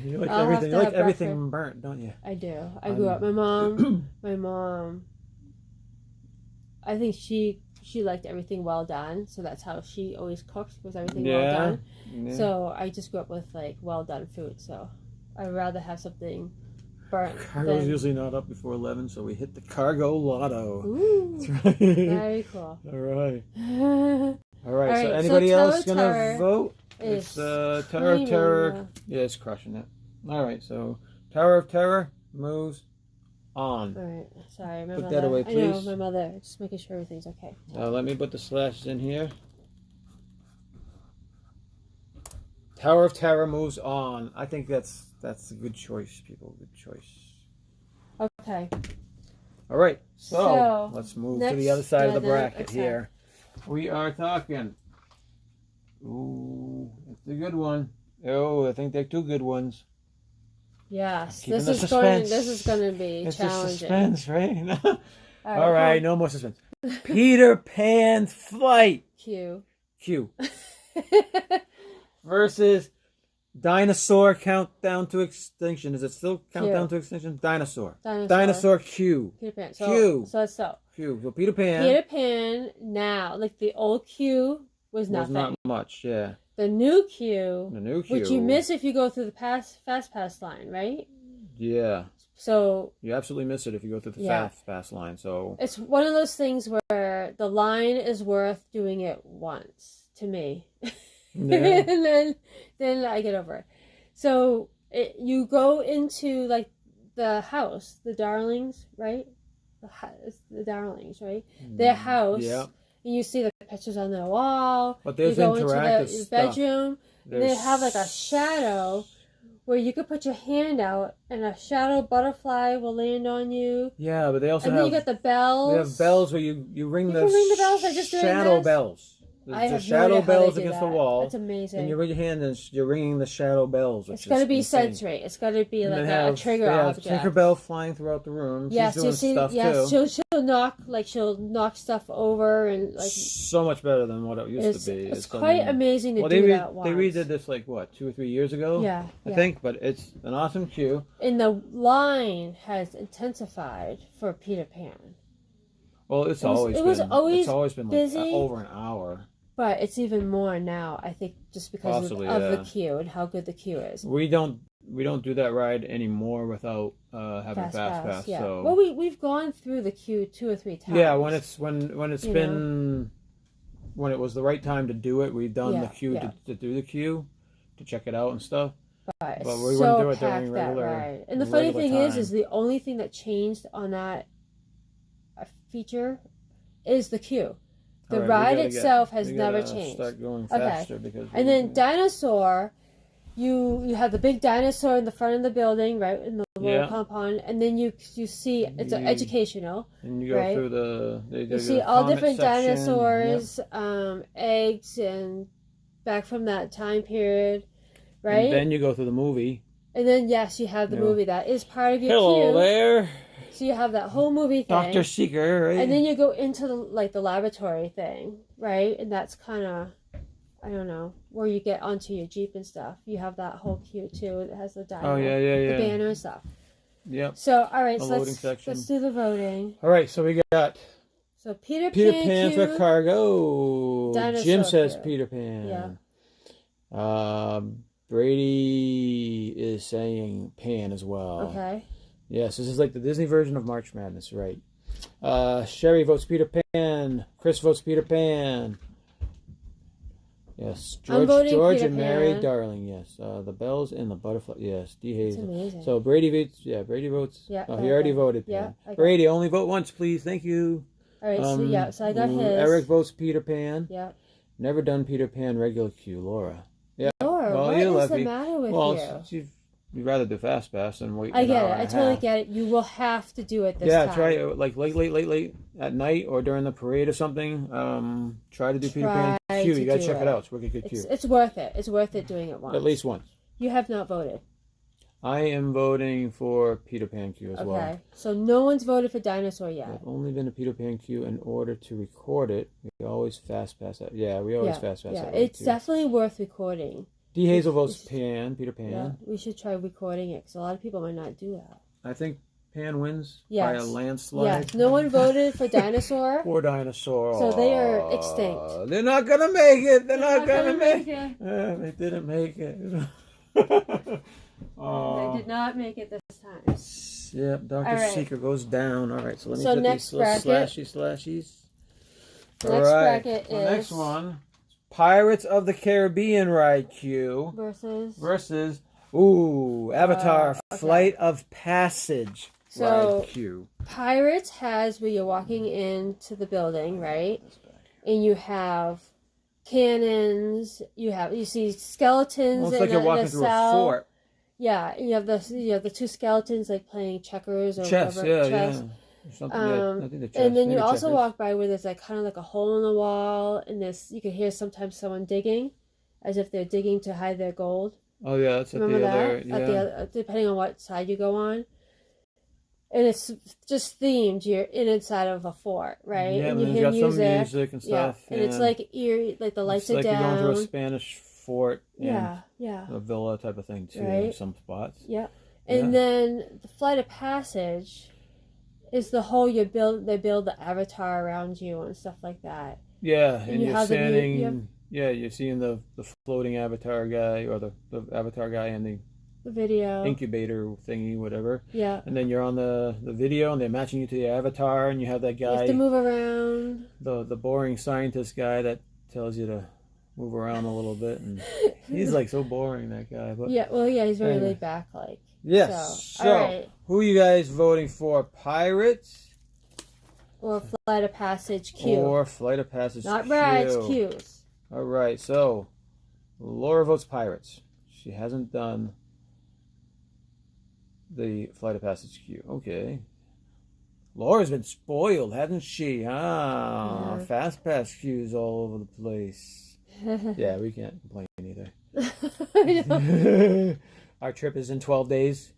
You like I'll have everything. to You like have everything breakfast. burnt, don't you? I do. I grew up. My mom. I think she liked everything well done, so that's how she always cooks, was everything well done. Yeah. So I just grew up with like well done food. So I'd rather have something burnt. Cargo's usually not up before 11, so we hit the Cargo Lotto. Ooh, That's right. very cool. All right. All All right. So right, anybody so else gonna Terra vote? Is It's Tower of Terror. Yeah, it's crushing it. All right. So Tower of Terror moves on. All right. Sorry, my Put mother. that away, I know, please. my mother. Just making sure everything's okay. Let me put the slashes in here. Tower of Terror moves on. I think that's a good choice, people. Good choice. Okay. All right. So So, let's move to next- the other side of yeah, the bracket okay. here. We are talking. Ooh, it's a good one. Oh, I think they're two good ones. Yes, Keeping this the is suspense. going to be It's a challenging. suspense, right? All right, no more suspense. Peter Pan's Flight. Q. Q. Versus Dinosaur Countdown to Extinction. Is it still Countdown to Extinction? Dinosaur. Dinosaur Q. Peter Pan. Q. So Q. So Peter Pan. Peter Pan now, like the old Q was nothing. not much, yeah. The new Q, The new Q. which you miss if you go through the fast pass line, right? Yeah. So You absolutely miss it if you go through the Yeah. fast line. So it's one of those things where the line is worth doing it once to me. yeah. And then I get over it. So you go into like the house, the Darlings, right? The Darlings, right? Their house. Yeah. And you see the pictures on the wall. But there's you go interactive into the stuff. bedroom. And they have like a shadow where you could put your hand out and a shadow butterfly will land on you. Yeah, but they also And then you get the bells. They have bells where you ring You the can ring the bells by just doing shadow this? bells. I The have shadow no idea how bells they do against that. the wall. That's amazing. And you raise your hand and you're ringing the shadow bells. Which It's got to is be insane. sensory. It's got to be And like they a have, trigger they have object. Tinkerbell flying throughout the room. Yes, She's doing stuff yes, too. she'll knock stuff over and like So much better than what it used to be. It's quite amazing to well, do that once. They redid this like what 2 or 3 years ago. Yeah, I think, but it's an awesome cue. And the line has intensified for Peter Pan. Well, it's always been busy, like over an hour. But it's even more now, I think, just because of the queue and how good the queue is. We don't do that ride anymore without having fast pass. Yeah. So Well, we've gone through the queue 2 or 3 times. yeah, when it was the right time to do it, we've done the queue to do the queue to check it out and stuff. But we wouldn't do it during regular. Ride. And the funny thing is the only thing that changed on that feature is the queue. The ride itself has never changed. Start going faster because and then dinosaur, you have the big dinosaur in the front of the building, right, in the little compound, and then you see it's educational. And you go through you see all different dinosaurs, eggs, and back from that time period, right? And then you go through the movie. And then yes, you have the movie that is part of your Hello queue. there. So you have that whole movie thing. Dr. Seeker, right? And then you go into the laboratory thing, right? And that's kind of, I don't know, where you get onto your Jeep and stuff. You have that whole queue too. It has the dino, the banner and stuff. Yep. So all right, let's do the voting. All right, so we got Peter Pan for Cargo. Dinosaur Jim says queue. Peter Pan. Yeah. Brady is saying Pan as well. Okay. Yes, this is like the Disney version of March Madness, right? Sherry votes Peter Pan. Chris votes Peter Pan. Yes, George and Mary Darling. Yes, the bells and the butterfly. Yes, D Hayes. That's amazing. So Brady votes. Yeah, Brady votes. Yeah. Oh, he already voted. Pan. Yeah. Brady, only vote once, please. Thank you. All right. So I got his. Eric votes Peter Pan. Yeah. Never done Peter Pan regular Q. Laura. Yeah. Laura, well, what is the matter with you? You'd rather do Fast Pass and wait. I get it. I totally get it. You will have to do it this time. Yeah, try like late at night or during the parade or something. Try to do Peter Pan Q. You gotta check it out. It's really good Q. It's worth it. It's worth it doing it once. At least once. You have not voted. I am voting for Peter Pan Q as well. Okay, so no one's voted for Dinosaur yet. I've only been to Peter Pan Q in order to record it. We always Fast Pass that. Yeah, we always Fast Pass that. Yeah, it's definitely worth recording. D. Hazel votes Peter Pan. Yeah, we should try recording it because a lot of people might not do that. I think Pan wins by a landslide. Yes, no one voted for Dinosaur. Poor Dinosaur. So they are extinct. They're not going to make it. They're not going to make it. They didn't make it. They did not make it this time. Yep, Dr. Seeker goes down. All right, so let me put next these little bracket, slashies. Next bracket is... next one. Pirates of the Caribbean ride Q versus Avatar Flight of Passage ride Q. Pirates has where you're walking into the building, right? And you have cannons. You see skeletons. Almost like you're walking through a fort. Yeah, you have the two skeletons like playing checkers or chess. whatever. Chess. And then you also walk by where there's like kind of like a hole in the wall, and you can hear sometimes someone digging, as if they're digging to hide their gold. Oh yeah, that's Remember that? At the other, depending on what side you go on, and it's just themed. You're inside of a fort, right? Yeah, and you hear music and stuff. Yeah. And it's like eerie, like the lights are down. It's like you're going through a Spanish fort. Yeah. A villa type of thing too. Right? In some spots. Yeah. And then the Flight of Passage is the whole they build the avatar around you and stuff like that. Yeah, and you're standing. You're seeing the floating avatar guy or the avatar guy in the video incubator thingy, whatever. Yeah. And then you're on the video, and they're matching you to the avatar, and you have that guy. You have to move around. The boring scientist guy that tells you to move around a little bit, and he's like so boring, that guy. But he's very laid back, like. Yes. So who are you guys voting for? Pirates? Or Flight of Passage Q? Or Flight of Passage Q. Not rides, Qs. All right, so Laura votes Pirates. She hasn't done the Flight of Passage Q. Okay. Laura's been spoiled, hasn't she? Yeah. Fast Pass Qs all over the place. Yeah, we can't complain either. Our trip is in 12 days.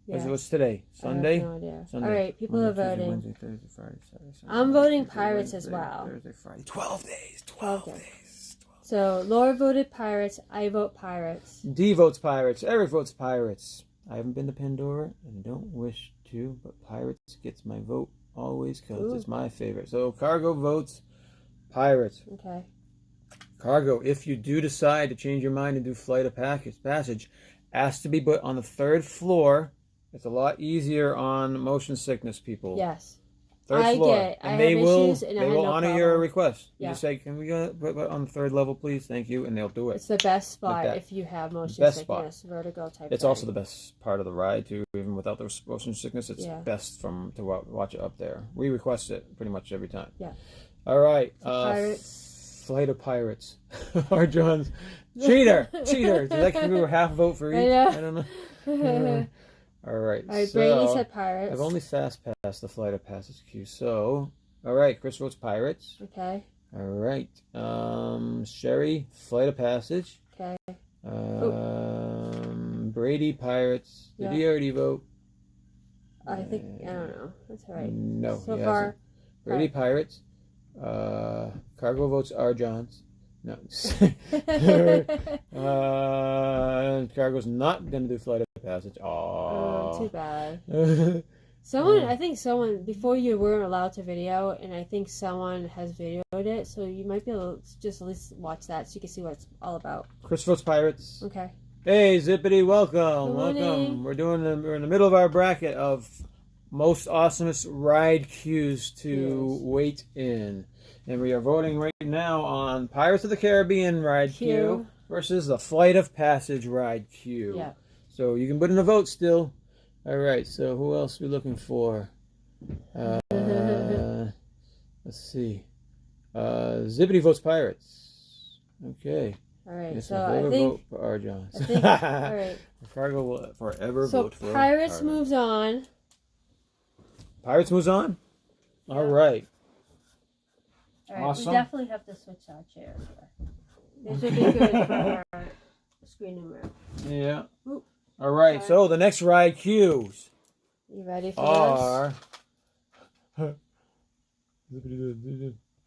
Yeah. What's today? Sunday? I have no idea. Sunday. All right, people Monday, are voting. Tuesday, Wednesday, Thursday, Friday, Saturday, Sunday. I'm voting Pirates as well. Thursday, Friday. 12 days. 12 days. So Laura voted Pirates. I vote Pirates. D votes Pirates. Eric votes Pirates. I haven't been to Pandora and don't wish to, but Pirates gets my vote always because it's my favorite. So Cargo votes Pirates. Okay. Cargo, if you do decide to change your mind and do Flight of Passage, ask to be put on the 3rd floor. It's a lot easier on motion sickness people. Yes. 3rd floor. Get it. And they will honor your request. Yeah. You just say, can we go on the 3rd level, please? Thank you. And they'll do it. It's the best spot if you have motion sickness, vertigo type It's also the best part of the ride, too. Even without the motion sickness, it's best to watch it up there. We request it pretty much every time. Yeah. All right. Pirates. Flight of Pirates. Our John's cheater. Did that give you a half vote for each? I don't know. All right. Brady said Pirates. I've only fast passed the Flight of Passage Q. So, all right. Chris votes Pirates. Okay. All right. Sherry, Flight of Passage. Okay. Brady, Pirates. Did he already vote? I don't know. That's all right. No. So far. Brady, Pirates. Cargo votes R. Johns. No. Cargo's not going to do Flight of Passage. Oh, too bad. I think someone, before you weren't allowed to video, and I think someone has videoed it, so you might be able to just at least watch that so you can see what it's all about. Chris votes Pirates. Okay. Hey, Zippity, welcome, Good welcome. morning. We're in the middle of our bracket of most awesomest ride queues to Yes. wait in, and we are voting right now on Pirates of the Caribbean ride queue versus the Flight of Passage ride queue. Yeah. So you can put in a vote still. All right. So who else are we looking for? Let's see. Zippity votes Pirates. Okay. All right. Yes, So I I think. vote for Arjons. I think. All right. Fargo will forever So vote for Pirates Fargo. moves on. Pirates moves on? Yeah. All right. All right. Awesome. We definitely have to switch our chairs here. This would be good for our screening room. Yeah. Oop. All right. Sorry. So the next ride queues You ready for are.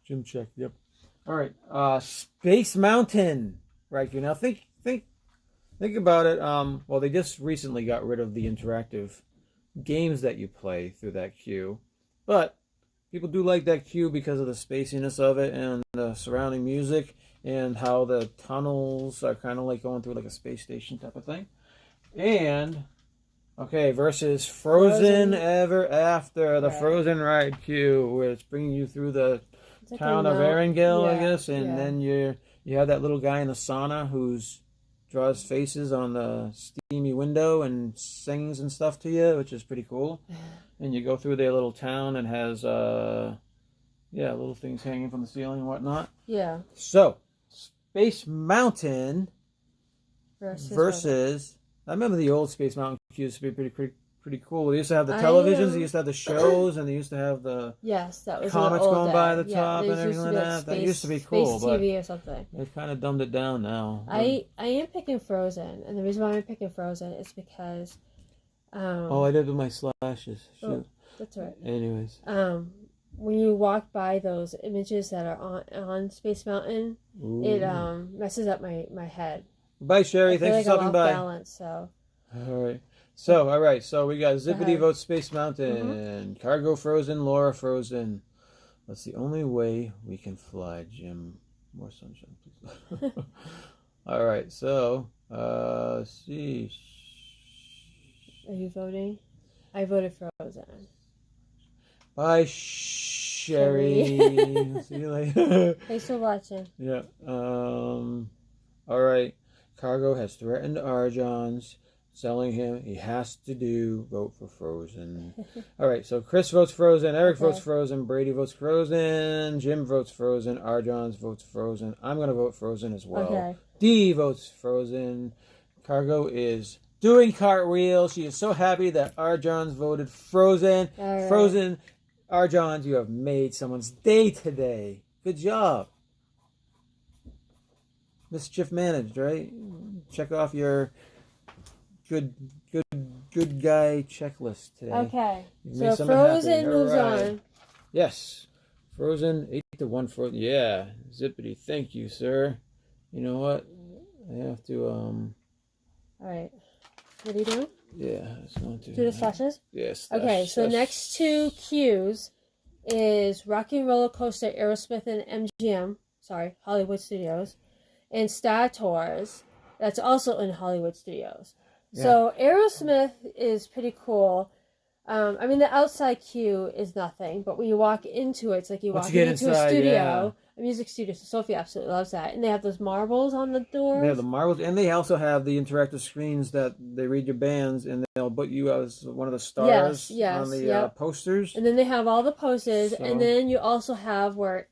Jim check. Yep. All right. Space Mountain ride queue. Now think about it. Well, they just recently got rid of the interactive games that you play through that queue, but people do like that queue because of the spaciness of it and the surrounding music and how the tunnels are kind of like going through like a space station type of thing. And okay, versus Frozen Ever After, the Right. Frozen ride queue, where it's bringing you through the this? town of Erangel, I Yeah, guess, and yeah. then you have that little guy in the sauna who's draws faces on the steamy window and sings and stuff to you, which is pretty cool. And you go through their little town and has little things hanging from the ceiling and whatnot. Yeah. So Space Mountain versus I remember the old Space Mountain queues to be pretty cool. They used to have the televisions, they used to have the shows, and they used to have the that was comics an old going day. by the Yeah, top and these everything used like to be that. Space, That used to be cool, Space TV or something. they've kind of dumbed it down now. I am picking Frozen, and the reason why I'm picking Frozen is because. I did with my slashes. Shoot. Oh, that's right. Anyways. When you walk by those images that are on Space Mountain, Ooh. it messes up my head. Bye, Sherry. I feel Thanks like for stopping I'm by. off balance, so. All right. So we got Zippity votes Space Mountain, Mm-hmm. Cargo Frozen, Laura Frozen. That's the only way we can fly, Jim. More sunshine, please. All right. So, let's see. Are you voting? I voted Frozen. Bye, Sherry. See you later. Thanks for watching. Yeah. All right. Cargo has threatened Arjons, telling him he has to vote for Frozen. All right. So Chris votes Frozen. Eric votes Frozen. Brady votes Frozen. Jim votes Frozen. Arjons votes Frozen. I'm going to vote Frozen as well. Okay. Dee votes Frozen. Cargo is doing cartwheels. She is so happy that Arjons voted Frozen. Right. Frozen. Arjons, you have made someone's day today. Good job. Mischief managed, right? Check off your good guy checklist today. Okay. So Frozen moves on. Yes. Frozen 8-1 Frozen. Yeah. Zippity. Thank you, sir. You know what? I have to All right. What are you doing? yeah, I just want to Do the slashes? Yes. Okay, so next two cues is Rocky and Roller Coaster, Aerosmith and MGM. Sorry, Hollywood Studios. And Star Tours. That's also in Hollywood Studios. Yeah. So Aerosmith is pretty cool. I mean, the outside queue is nothing, but when you walk into it, it's like you walk into inside, a studio, a music studio. So Sophie absolutely loves that. And they have those marbles on the doors. They have the marbles, and they also have the interactive screens that they read your bands, and they'll put you as one of the stars on the posters. And then they have all the posters, and then you also have where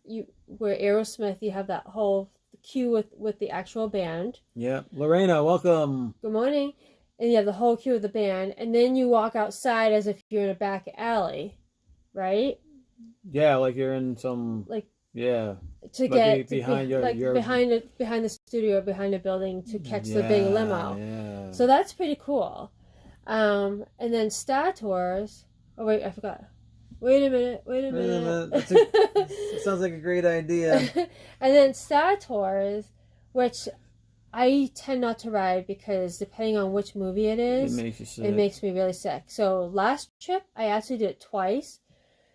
Aerosmith, you have that whole queue with the actual band. Yeah, Lorena, welcome. Good morning. And you have the whole queue of the band, and then you walk outside as if you're in a back alley, right? Yeah, like you're in some to like get behind behind the studio, behind a building to catch the big limo. Yeah. So that's pretty cool. And then Star Tours. Oh wait, I forgot. Wait a minute. That sounds like a great idea. And then Star Tours, which I tend not to ride because depending on which movie it is, it makes me really sick. So last trip, I actually did it twice.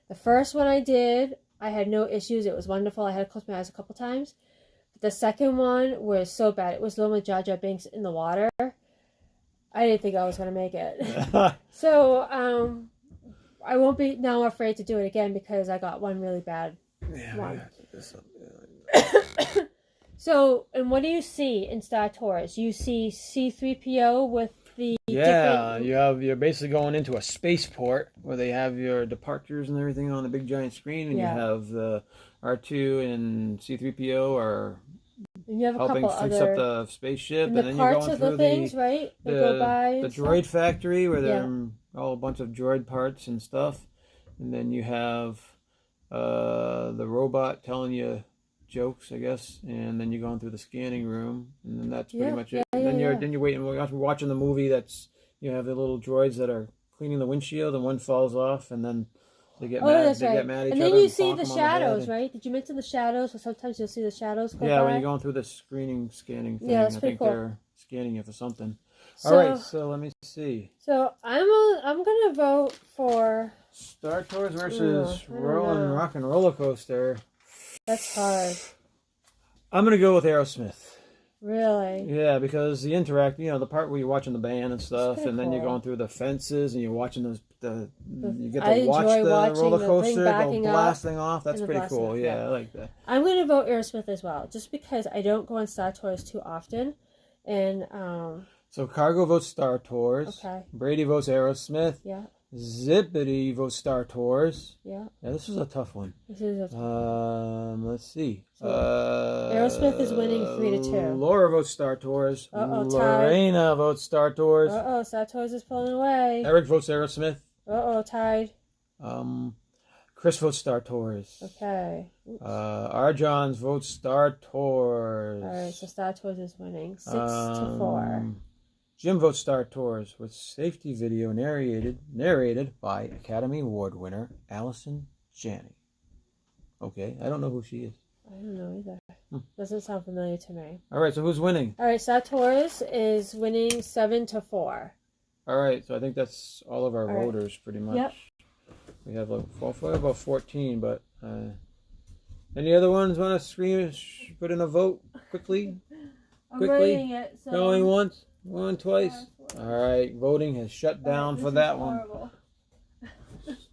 The first one I did, I had no issues. It was wonderful. I had to close my eyes a couple times. The second one was so bad. It was the one with Jar Jar Binks in the water. I didn't think I was going to make it. So, I won't be now afraid to do it again because I got one really bad one. So, and what do you see in Star Tours? You see C-3PO with the different... you're basically going into a spaceport where they have your departures and everything on the big giant screen, and you have the R2 and C-3PO are and you have a helping couple fix other... up the spaceship, and then you're parts going of through the things, right? They go by the droid factory where there are all a bunch of droid parts and stuff, and then you have the robot telling you jokes, I guess, and then you're going through the scanning room, and then that's pretty much it. Then you're waiting. We're watching the movie. That's you have the little droids that are cleaning the windshield, and one falls off, and then they get mad. That's they right. get mad at each and other. then you And see the shadows, and... right? Did you mention the shadows? Or sometimes you'll see the shadows go by. Yeah, when you're going through the scanning thing, that's I pretty think cool. they're scanning you for something. So, all right, so let me see. So I'm gonna vote for Star Tours versus Rolling Rock and Roller Coaster. That's hard. I'm gonna go with Aerosmith. Really? Yeah, because the the part where you're watching the band and stuff, and then you're going through the fences and you're watching you get to watch the roller coaster go blasting off. That's pretty cool. Yeah, I like that. I'm gonna vote Aerosmith as well, just because I don't go on Star Tours too often, and So Cargo votes Star Tours. Okay. Brady votes Aerosmith. Yeah. Zippity votes Star Tours. Yeah. Yeah, this was a tough one. This is a tough one. Let's see. So Aerosmith is winning 3-2. Laura votes Star Tours. Tie. Lorena votes Star Tours. Star Tours is pulling away. Eric votes Aerosmith. Tied. Chris votes Star Tours. Okay. R. Johns votes Star Tours. All right, so Star Tours is winning 6-4. Jim votes Star Tours with safety video narrated by Academy Award winner Allison Janney. Okay, I don't know who she is. I don't know either. Doesn't sound familiar to me. All right, so who's winning? All right, Star Tours is winning 7-4. All right, so I think that's all of our voters pretty much. Yep. We have about 14, but any other ones want to put in a vote quickly? I'm writing it. So... Going once, going twice. All right, voting has shut down for that one.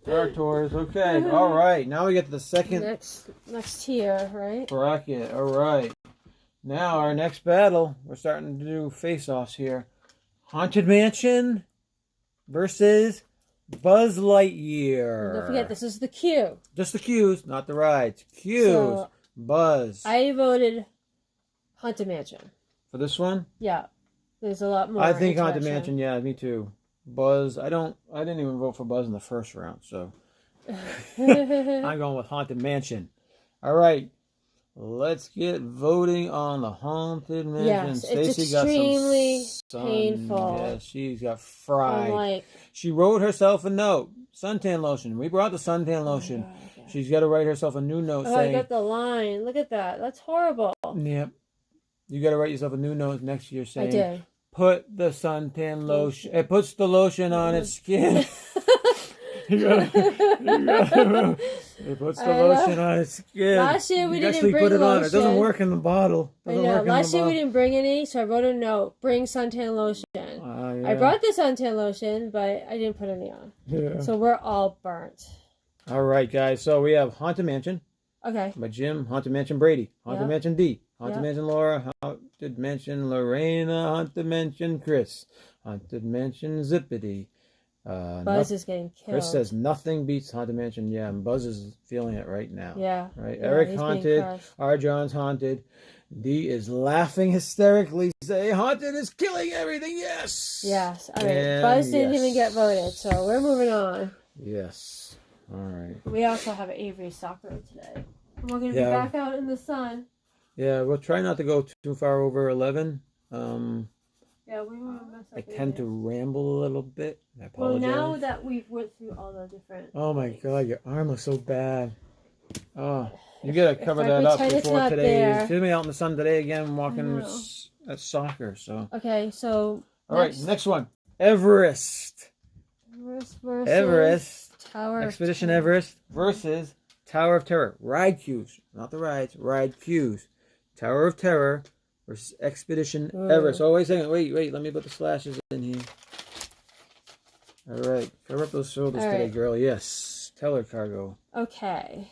Star Tours, okay. All right, now we get to the second next tier, right? bracket. All right, now our next battle. We're starting to do face-offs here. Haunted Mansion versus Buzz Lightyear. Don't forget, this is the queue. Just the queues, not the rides. Queues. So, Buzz. I voted Haunted Mansion. For this one? Yeah. There's a lot more. I think Haunted Mansion, yeah, me too. Buzz, I didn't even vote for Buzz in the first round, so I'm going with Haunted Mansion. All right. Let's get voting on the Haunted Mansion. Yes, it's extremely painful. Yeah, she's got fried. She wrote herself a note. Suntan lotion. We brought the suntan lotion. God. She's got to write herself a new note saying... I got the line. Look at that. That's horrible. Yep. You got to write yourself a new note next year saying... I did. Put the suntan lotion... It puts the lotion on its skin. It puts the lotion on its skin. Last year we didn't bring put it lotion. On. It doesn't work in the bottle. Last year we didn't bring any, so I wrote a note. Bring suntan lotion. I brought the suntan lotion, but I didn't put any on. Yeah. So we're all burnt. All right, guys. So we have Haunted Mansion. Okay. By Jim. Haunted Mansion Brady. Haunted Mansion D. Haunted Mansion Laura. Haunted Mansion Lorena. Haunted Mansion Chris. Haunted Mansion Zippity. Buzz is getting killed. Chris says nothing beats Haunted Mansion. Yeah, and Buzz is feeling it right now. Yeah. Right. Yeah, Eric haunted. R. John's haunted. D is laughing hysterically, saying Haunted is killing everything. Yes. Yes. All right. Buzz didn't even get voted, so we're moving on. Yes. All right. We also have Avery soccer today. And we're gonna be back out in the sun. Yeah, we'll try not to go too far over 11. Yeah, we want to mess up. I tend to ramble a little bit. I apologize. Well, now that we've went through all the different... Oh my God, your arm looks so bad. Oh, you gotta cover that up before today. She's gonna be out in the sun today again, walking at soccer. So. Okay, so. All right, next one. Everest. Everest. Tower. Expedition Everest versus Tower of Terror. Ride queues, not the rides. Ride queues. Tower of Terror versus Expedition Everest. Oh, wait a second. Wait. Let me put the slashes in here. All right. Cover up those shoulders today, girl. Yes. Tell her, Cargo. Okay.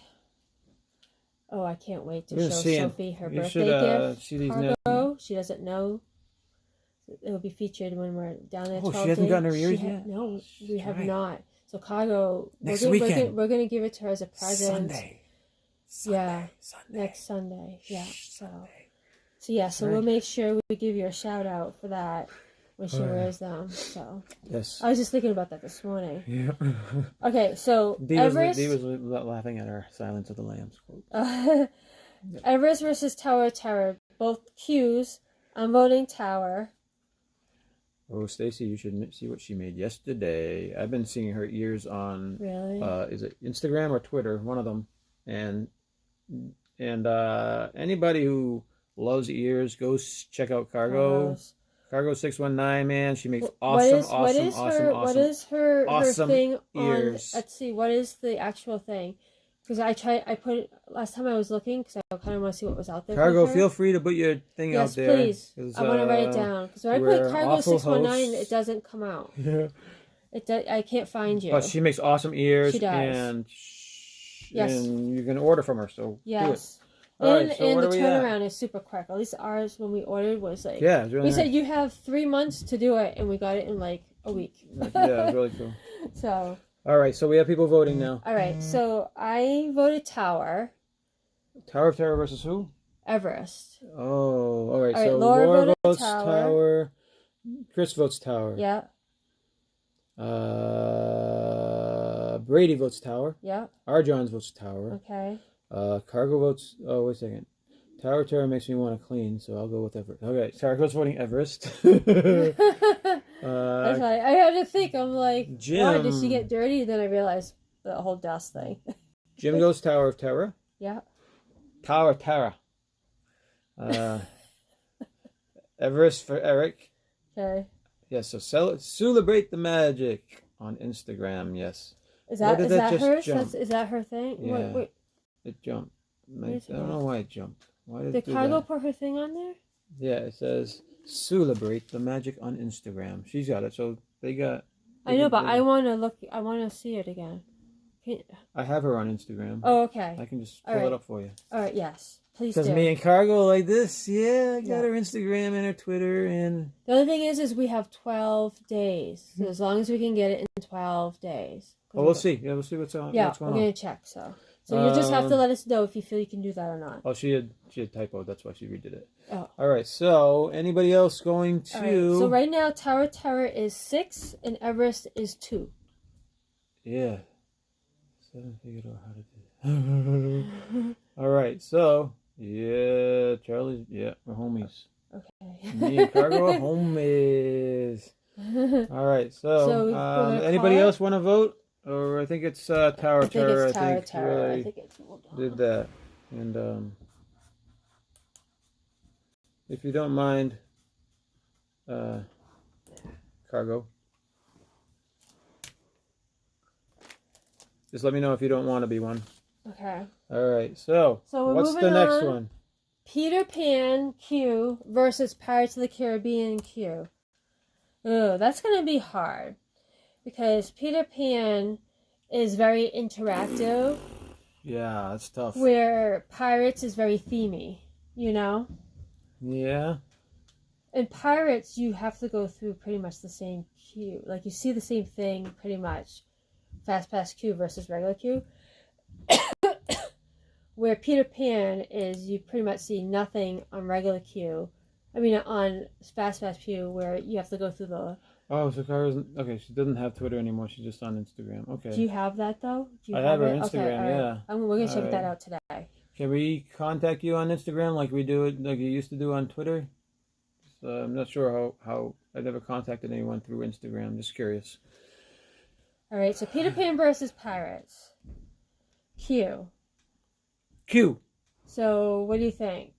Oh, I can't wait to We're show seeing, Sophie her you birthday should, gift. see these Cargo. She doesn't know. It will be featured when we're down there. Oh, she hasn't gotten her ears yet? No, we have not. So Cargo, next weekend. We're gonna give it to her as a present. Sunday. Next Sunday. Yeah. So we'll make sure we give you a shout out for that when she wears them. So yes, I was just thinking about that this morning. Yeah. Okay, so Dee Everest. was laughing at our Silence of the Lambs quote. Everest versus Tower of Terror, both Qs. I'm voting Tower. Oh, Stacy, you should see what she made yesterday. I've been seeing her ears on. Really? Is it Instagram or Twitter? One of them. And anybody who loves ears, go check out Cargo. Cargo 619, man. She makes awesome What is her thing ears. on? Let's see. What is the actual thing? Because I put it last time I was looking because I kind of want to see what was out there. Cargo, feel free to put your thing out there. Yes, please. I want to write it down because when I put Cargo 619, it doesn't come out. Yeah. I can't find you. But she makes awesome ears. She does. And and you can order from her. So yes. Do it. And the turnaround is super quick. At least ours, when we ordered, was like... Yeah, it was really nice. We said you have 3 months to do it, and we got it in like a week. Yeah, it was really cool. So... All right, so we have people voting now. All right, so I voted Tower. Tower of Terror versus who? Everest. Oh, all right. So Laura votes Tower. Chris votes Tower. Yeah. Brady votes Tower. Yeah. Arjohns votes Tower. Okay. Cargo votes... Oh, wait a second. Tower of Terror makes me want to clean, so I'll go with Everest. Okay, Cargo's voting Everest. That's right. I had to think. I'm like, Jim, why did she get dirty? Then I realized the whole dust thing. Jim goes Tower of Terror. Yeah. Tower of Terror. Everest for Eric. Okay. Yes, so celebrate the magic on Instagram. Yes. Is that hers? Is that her thing? Yeah. Wait. It jumped. I don't know why it jumped. Why did Did Cargo put her thing on there? Yeah, it says celebrate the magic on Instagram. She's got it, so they got. I know, but I want to look. I want to see it again. I have her on Instagram. Oh, okay. I can just pull it up for you. All right. Yes. Please do. Because me and Cargo like this. Yeah, I got her Instagram and her Twitter and. The only thing is we have 12 days. So as long as we can get it in 12 days. Well, we'll see. Yeah, we'll see what's on. Yeah, what's going we're on. gonna check. So you just have to let us know if you feel you can do that or not. Oh, she had typoed. That's why she redid it. Oh. All right. So anybody else going to? Right. So right now, Tower Terror is 6 and Everest is 2. Yeah. 7 figured out how to do it. All right. So yeah, Charlie. Yeah, we're homies. Okay. Me and Cargo are homies. All right. So anybody else want to vote? Or I think it's Tower Terror. I think it's did that. And if you don't mind, Cargo, just let me know if you don't want to be one. Okay. All right. So what's the next one? Peter Pan Q versus Pirates of the Caribbean Q. Oh, that's gonna be hard. Because Peter Pan is very interactive. Yeah, that's tough. Where Pirates is very themey, you know? Yeah. In Pirates, you have to go through pretty much the same queue. Like, you see the same thing pretty much. Fast Pass queue versus regular queue. Where Peter Pan is, you pretty much see nothing on regular queue. I mean, on Fast Pass queue, where you have to go through the... Oh, so Kara's... Okay, she doesn't have Twitter anymore. She's just on Instagram. Okay. Do you have that, though? I have her Instagram, okay, yeah. We're going to check that out today. Can we contact you on Instagram like we do it, like you used to do on Twitter? So I'm not sure how... I've never contacted anyone through Instagram. Just curious. All right, so Peter Pan versus Pirates. Q. So, what do you think?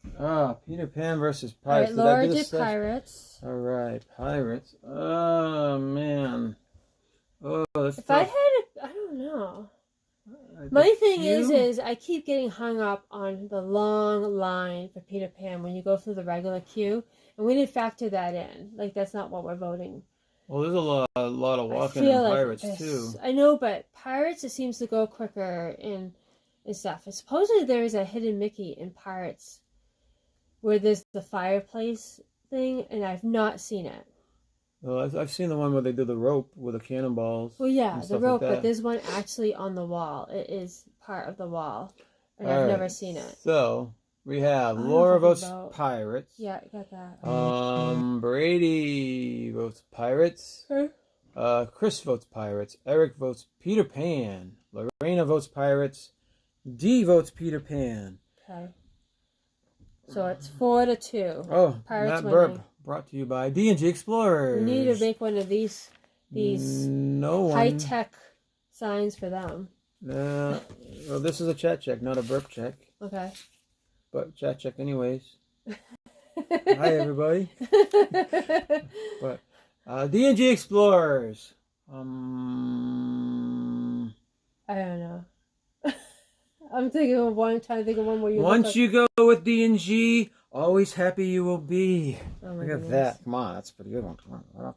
Peter Pan versus Pirates. All right, Laura did Pirates. All right, Pirates. Oh, man. Oh, that's If tough. I had it, I don't know. My thing is I keep getting hung up on the long line for Peter Pan when you go through the regular queue, and we didn't factor that in. Like, that's not what we're voting. Well, there's a lot of walking in Pirates, too. I know, but Pirates, it seems to go quicker and stuff. And supposedly there is a hidden Mickey in Pirates where there's the fireplace thing, and I've not seen it. Well, I've seen the one where they do the rope with the cannonballs. Well, yeah, the rope, but there's one actually on the wall. It is part of the wall, and I've never seen it. So we have Laura votes Pirates. Yeah, I got that. Brady votes Pirates. Okay. Chris votes Pirates. Eric votes Peter Pan. Lorena votes Pirates. Dee votes Peter Pan. Okay. So it's 4-2. Oh, Pirates Matt Burp, brought to you by D&G Explorers. We need to make one of these high-tech signs for them. Well, this is a chat check, not a burp check. Okay. But chat check anyways. Hi, everybody. But D&G Explorers. I don't know. I'm thinking of one. Trying to think of one where you. Once you go with D&G, always happy you will be. Oh my Look goodness. at that! Come on, that's a pretty good one. Come on.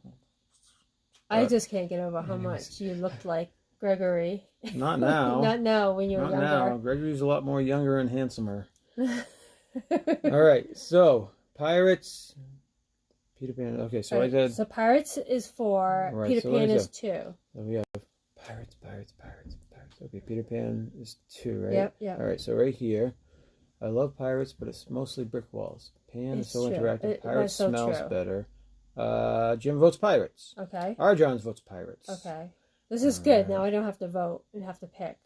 I just can't get over how much you looked like Gregory. Not now. Not now. When you were younger. Not now. Gregory's a lot more younger and handsomer. All right. So Pirates. Peter Pan. Okay. So I said. So Pirates is 4. Right, Peter Pan is 2. So we have Pirates. Okay, Peter Pan is 2, right? Yep. All right, so right here, I love Pirates, but it's mostly brick walls. Pan is so interactive. Pirates smells better. Jim votes Pirates. Okay. Arjohn's votes Pirates. Okay. This is good. Now I don't have to vote and have to pick.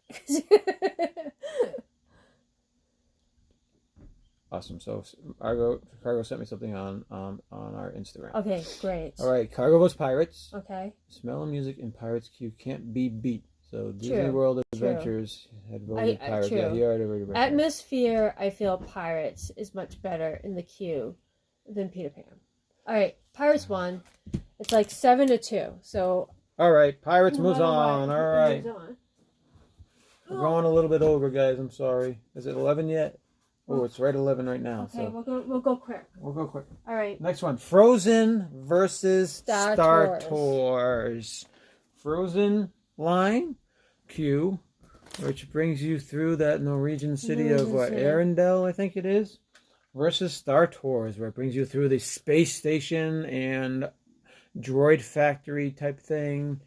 Awesome. So Cargo sent me something on our Instagram. Okay, great. All right, Cargo votes Pirates. Okay. Smell of music in Pirates Queue can't be beat. So Disney World Adventures had voted Pirates. True. Yeah, he already voted Pirates. Atmosphere, I feel Pirates is much better in the queue than Peter Pan. All right, Pirates won. It's like 7-2. So. All right, Pirates moves on. All right. We're going a little bit over, guys. I'm sorry. Is it 11 yet? Oh, it's right 11 right now. Okay, so we'll go quick. We'll go quick. All right. Next one, Frozen versus Star Tours. Frozen line queue, which brings you through that Norwegian city of Arendelle, I think it is, versus Star Tours, where it brings you through the space station and droid factory type thing.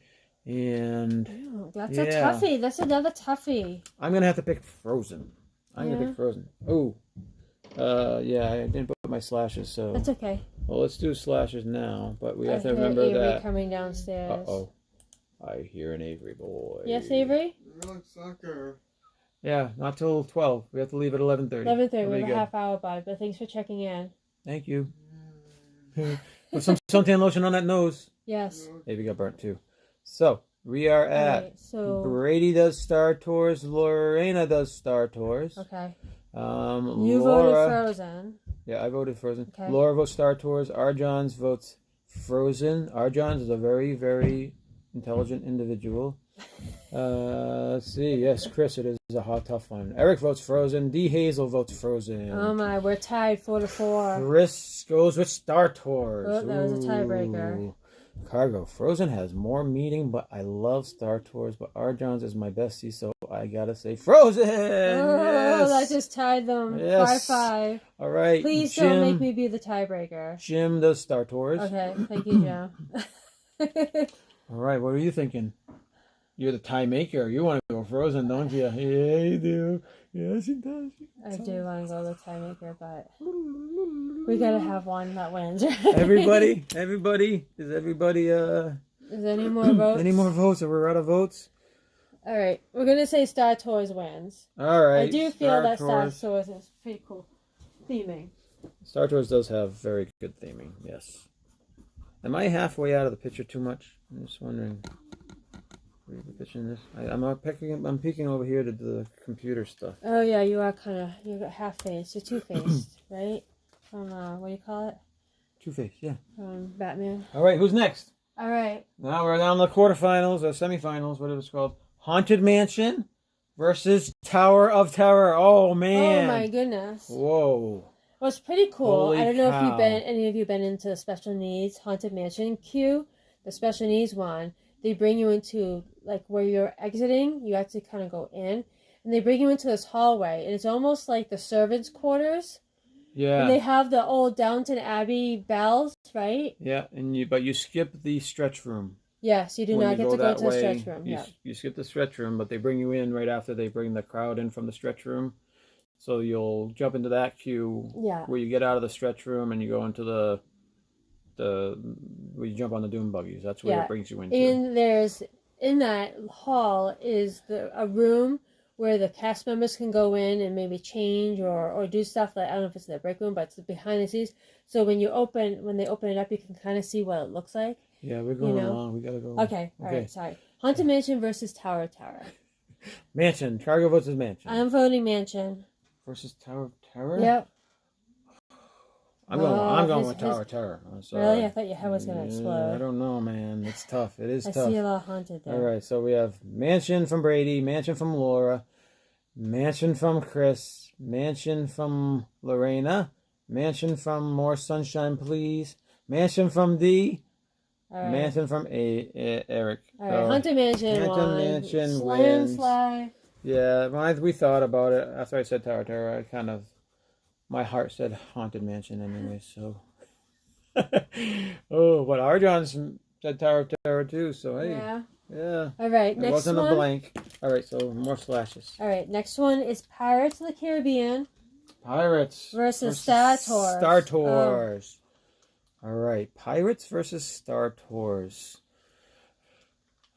And that's a toughie. That's another toughie. I'm gonna have to pick Frozen. I'm gonna pick Frozen. Oh, yeah, I didn't put my slashes, so that's okay. Well, let's do slashes now, but we have to remember Avery that. Coming downstairs. Uh-oh. I hear an Avery boy. Yes, Avery? I like soccer. Yeah, not till 12. We have to leave at 11:30. 11:30. We have a half hour by, but thanks for checking in. Thank you. Put some suntan lotion on that nose. Yes. Avery got burnt too. So, we are at Brady does Star Tours. Lorena does Star Tours. Okay. You voted Frozen. Yeah, I voted Frozen. Okay. Laura votes Star Tours. Arjohn's votes Frozen. Arjohn's is a very, very intelligent individual. Let's see. Yes, Chris, it is a hot, tough one. Eric votes Frozen. D. Hazel votes Frozen. Oh my, we're tied 4-4. Chris goes with Star Tours. Oh, that was a tiebreaker. Cargo. Frozen has more meaning, but I love Star Tours. But Arjohn's is my bestie, so I gotta say Frozen. Oh, that just tied them. Yes. 5-5. All right. Please Jim, don't make me be the tiebreaker. Jim does Star Tours. Okay, thank you, Jim. All right, what are you thinking? You're the tie maker. You want to go Frozen, don't you? Yeah, you do. Yes, he does. I do want to go the tie maker, but we gotta have one that wins. Everybody, is everybody? Is there any more votes? Any more votes? Or we're out of votes? All right, we're gonna say Star Tours wins. All right. I do feel that Star Tours is pretty cool theming. Star Tours does have very good theming. Yes. Am I halfway out of the picture too much? I'm just wondering. Where are you pitching this? I'm peeking over here to the computer stuff. Oh yeah, you are you're half-faced. You're two-faced, right? From what do you call it? Two-faced, yeah. From Batman. All right, who's next? All right. Now we're down to the quarterfinals or semifinals, whatever it's called. Haunted Mansion versus Tower of Terror. Oh man! Oh my goodness! Whoa! Well, it's pretty cool. Holy I don't know if cow. any of you been into the special needs Haunted Mansion queue, the special needs one. They bring you into like where you're exiting. You actually kind of go in, and they bring you into this hallway, and it's almost like the servants' quarters. Yeah. And they have the old Downton Abbey bells, right? Yeah, but you skip the stretch room. Yes, you do When not you get to go that to the way, stretch room. you skip the stretch room, but they bring you in right after they bring the crowd in from the stretch room. So you'll jump into that queue where you get out of the stretch room and you go into the where you jump on the doom buggies. That's where it brings you into. And there's in that hall is a room where the cast members can go in and maybe change or do stuff like I don't know if it's their break room, but it's behind the scenes. So when they open it up, you can kind of see what it looks like. Yeah, we're going along. We gotta go. Okay, all right, sorry. Haunted Mansion versus Tower of Terror. Mansion. Cargo versus Mansion. I'm voting Mansion. Versus Tower of Terror? Yep. I'm going with Tower of Terror. Really? I thought your head was going to explode. I don't know, man. It's tough. It is tough. I see a lot haunted there. All right, so we have Mansion from Brady, Mansion from Laura, Mansion from Chris, Mansion from Lorena, Mansion from More Sunshine Please, Mansion from D, Mansion from Eric. All right, Haunted Mansion Mansion wins. Slam. Yeah, when we thought about it, after I said Tower of Terror, my heart said Haunted Mansion anyway, so. Oh, but our John said Tower of Terror too, so hey. Yeah. All right, next one. It wasn't a blank. All right, so more slashes. All right, next one is Pirates of the Caribbean. Pirates versus Star Tours. Star Tours. All right, Pirates versus Star Tours.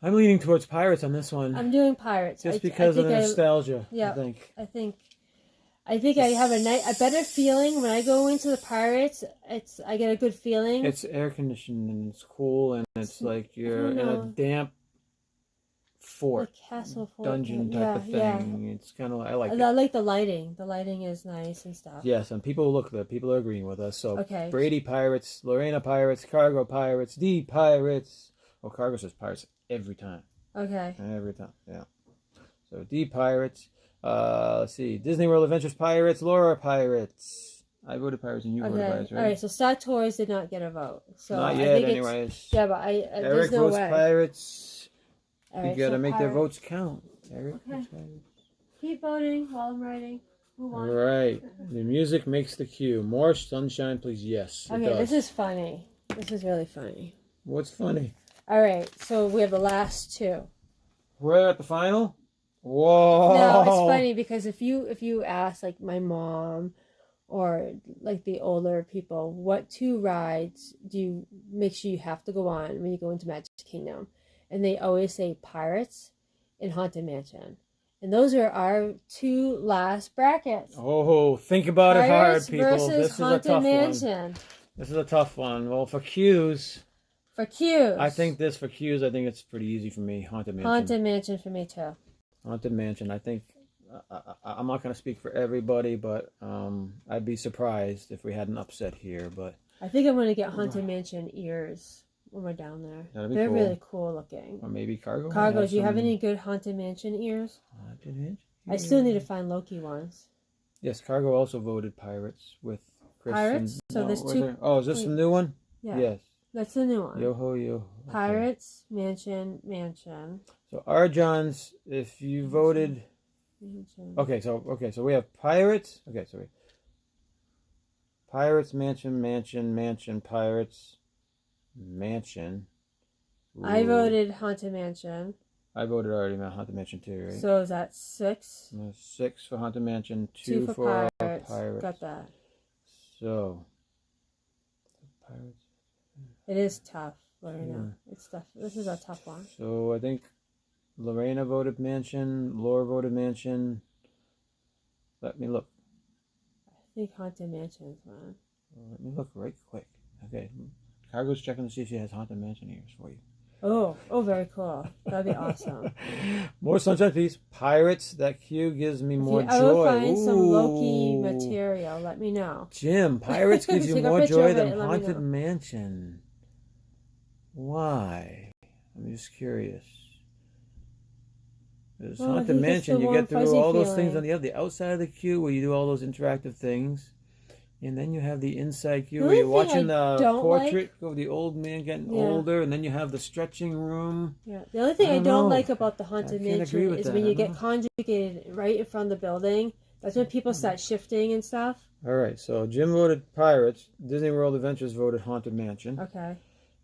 I'm leaning towards Pirates on this one. I'm doing Pirates. Just because of the nostalgia, yeah, I think. I have a better feeling when I go into the Pirates. I get a good feeling. It's air conditioned and it's cool and it's like you're in a damp fort, castle fort, dungeon type of thing. Yeah. It's kind of I like the lighting. The lighting is nice and stuff. Yes, and people are agreeing with us. So Brady Pirates, Lorena Pirates, Cargo Pirates, D Pirates. Oh, Cargo says Pirates every time. Okay. Every time, yeah. So D Pirates. Let's see. Disney World Adventures Pirates, Laura Pirates. I voted Pirates and you voted Pirates, right? All right, so Star Tours did not get a vote. So not yet, anyways. Yeah, but Eric there's no votes way. Pirates. Right, you gotta make their votes count. Eric votes Pirates. Keep voting while I'm writing. Move on. All right. The music makes the cue. More Sunshine, please. Yes. Okay, this is funny. This is really funny. What's funny? All right, so we have the last two. We're at the final? Whoa! No, it's funny because if you ask like my mom or like the older people, what two rides do you make sure you have to go on when you go into Magic Kingdom? And they always say Pirates and Haunted Mansion. And those are our two last brackets. Oh, think about it hard, people. Versus Haunted Mansion. This is a tough one. Well, for queues. For queues. I think it's pretty easy for me. Haunted Mansion. Haunted Mansion for me too. Haunted Mansion. I think I'm not going to speak for everybody, but I'd be surprised if we had an upset here. But I think I'm going to get Haunted Mansion ears when we're down there. They're cool. Really cool looking. Or maybe Cargo. Cargo, do you have any good Haunted Mansion ears? Haunted Mansion? I still need to find Loki ones. Yes, Cargo also voted Pirates with Chris. Pirates? So there's two. Oh, is this the new one? Yeah. Yes. That's the new one. Yo-ho, yo. Okay. Pirates, Mansion. So our Johns, if you voted... Mansion. Okay, so we have Pirates. Okay, sorry. Pirates, Mansion, Pirates, Mansion. Ooh. I voted Haunted Mansion. I voted already Haunted Mansion too, right? So is that 6? 6 for Haunted Mansion, 2 for Pirates. Got that. So, Pirates. It is tough, Lorena. Yeah. It's tough. This is a tough one. So I think Lorena voted Mansion, Laura voted Mansion. Let me look. I think Haunted Mansion is one. Let me look right quick. Okay. Cargo's checking to see if she has Haunted Mansion ears for you. Oh, very cool. That'd be awesome. More Sunshine, please. Pirates. That queue gives me more joy. I will find some Loki material. Let me know. Jim, Pirates gives you more joy than Haunted Mansion. Why? I'm just curious. This Well, Haunted he gets Mansion, the you warm, get through fuzzy all those feeling. things on the outside of the queue where you do all those interactive things. And then you have the inside queue where you're watching the portrait of the old man getting older, and then you have the stretching room. Yeah. The only thing I don't like about the Haunted can't agree Mansion with is that. when you get conjugated right in front of the building. That's when people start shifting and stuff. All right, so Jim voted Pirates. Disney World Adventures voted Haunted Mansion. Okay.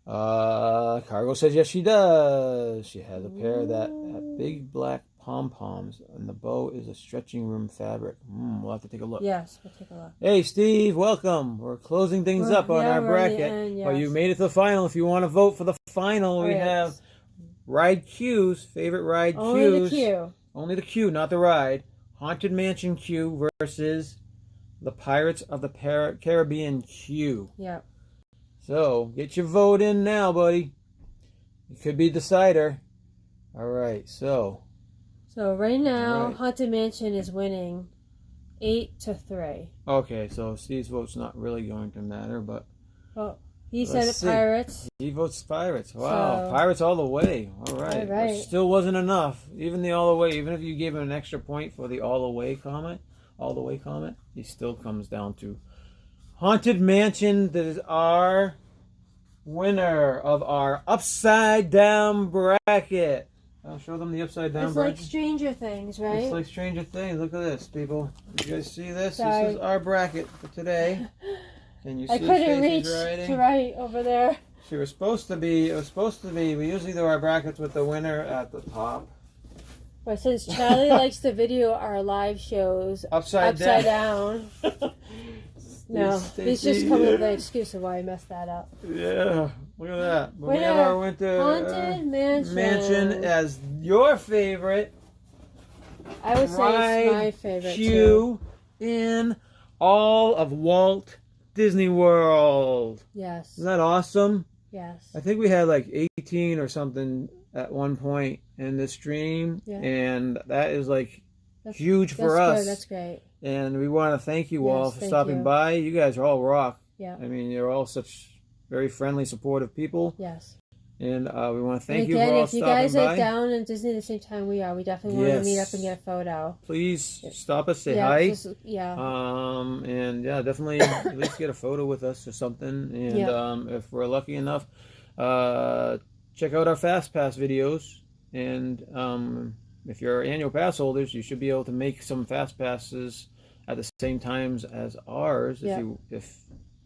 Cargo says yes, she does. She has a pair of that big black pom-poms, and the bow is a stretching room fabric. We'll have to take a look. Yes, we'll take a look. Hey, Steve, welcome. We're closing things up on our bracket. Yes. Well, you made it to the final. If you want to vote for the final, we have ride queues, favorite ride queues. Only the queue. Only the queue, not the ride. Haunted Mansion queue versus the Pirates of the Caribbean queue. Yep. So, get your vote in now, buddy. It could be decider. All right, so right now, Haunted Mansion is winning 8-3. Okay, so Steve's vote's not really going to matter, but... Well, he said Pirates. He votes Pirates. Wow, Pirates all the way. All right. All right. It still wasn't enough. Even the all the way, even if you gave him an extra point for the all the way comment, he still comes down to Haunted Mansion. That is our winner of our upside down bracket. I'll show them the upside down bracket. It's like Stranger Things, right? It's like Stranger Things. Look at this, people. Did you guys see this? This is our bracket for today. Can you see? I couldn't reach to write over there. It was supposed to be. We usually do our brackets with the winner at the top. But since Charlie likes to video our live shows upside down. No, he's just coming with an excuse of why I messed that up. Yeah, look at that. But we have our winter Haunted Mansion as your favorite. I would say it's my favorite queue in all of Walt Disney World. Yes. Isn't that awesome? Yes. I think we had like 18 or something at one point in the stream, and that is like huge for us. Good. That's great. And we want to thank you all for stopping by. You guys are all rock. Yeah. I mean, you're all such very friendly, supportive people. Yes. And we want to thank you for all stopping by. If you guys are down in Disney at the same time we are, we definitely want to meet up and get a photo. Please stop us, say hi. And definitely at least get a photo with us or something. And if we're lucky enough, check out our Fast Pass videos. And if you're annual pass holders, you should be able to make some Fast Passes at the same times as ours if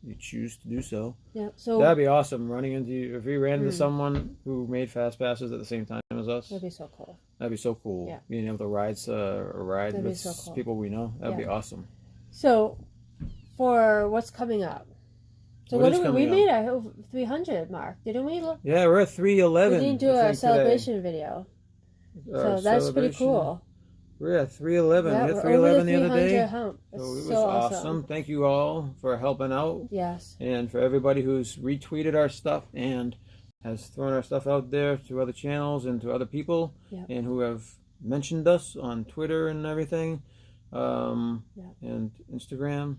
you choose to do so. Yeah, so that'd be awesome. If we ran into someone who made Fast Passes at the same time as us, that'd be so cool. That'd be so cool. Yeah. Being able to ride with people we know, that'd be awesome. So, for what's coming up? So we made a 300 mark, didn't we? Yeah, we're at 311. We didn't do a celebration video. So that's pretty cool. We're at 311. Yeah, we hit 311 the other day. Hump. So it was awesome. Thank you all for helping out. Yes. And for everybody who's retweeted our stuff and has thrown our stuff out there to other channels and to other people, and who have mentioned us on Twitter and everything, and Instagram.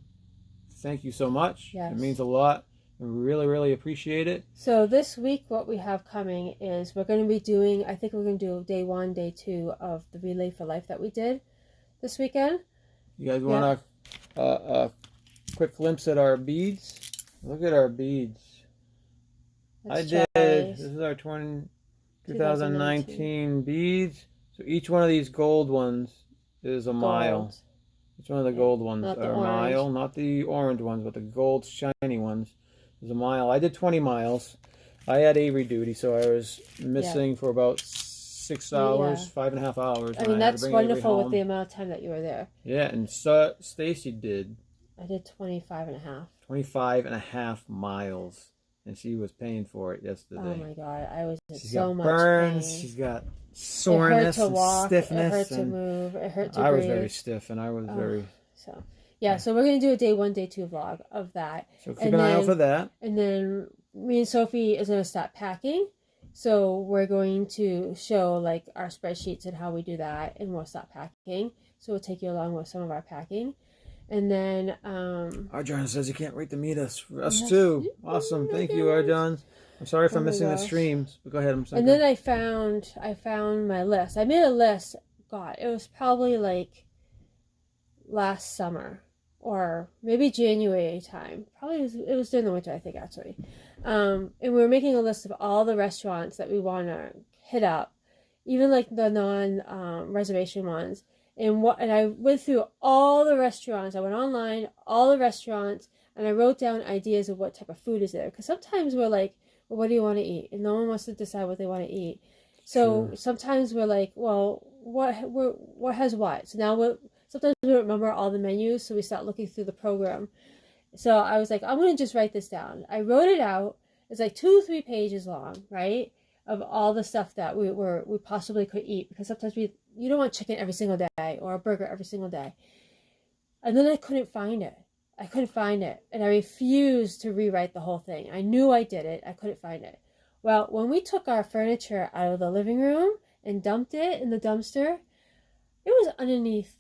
Thank you so much. Yes. It means a lot. We really, really appreciate it. So this week, what we have coming is we're going to be doing, I think we're going to do day 1, day 2 of the Relay for Life that we did this weekend. You guys want a quick glimpse at our beads? Look at our beads. This is our 2019 beads. So each one of these gold ones is a mile. Each one of the gold ones are a mile. Not the orange ones, but the gold shiny ones. Is a mile. I did 20 miles. I had Avery duty, so I was missing for about 6 hours, 5.5 hours. I mean, that's wonderful with the amount of time that you were there. Yeah, and Stacy did. I did 25.5. 25.5 miles, and she was paying for it yesterday. Oh my God, I was in She's so got much burns. pain. She's got soreness and stiffness. It hurt to move. It hurt to breathe. I was very stiff, and I was very. So. Yeah, so we're going to do a day 1, day 2 vlog of that. So keep an eye out for that. And then me and Sophie is going to start packing. So we're going to show like our spreadsheets and how we do that. And we'll start packing. So we'll take you along with some of our packing. And then... Arjan says you can't wait to meet us. For us too. Awesome. Thank you, Arjan. I'm sorry for missing the streams. But go ahead. And then I found my list. I made a list God, it was probably like last summer or maybe January time. Probably it was during the winter, I think, actually. And we were making a list of all the restaurants that we want to hit up, even like the non-reservation ones. And I went through all the restaurants. I went online, all the restaurants, and I wrote down ideas of what type of food is there. Because sometimes we're like, well, what do you want to eat? And no one wants to decide what they want to eat. So sometimes we're like, well, what has what? So now sometimes we don't remember all the menus, so we start looking through the program. So I was like, I'm going to just write this down. I wrote it out. It's like 2-3 pages long, right? Of all the stuff that we possibly could eat, because sometimes you don't want chicken every single day or a burger every single day. And then I couldn't find it. And I refused to rewrite the whole thing. I knew I did it. I couldn't find it. Well, when we took our furniture out of the living room and dumped it in the dumpster, it was underneath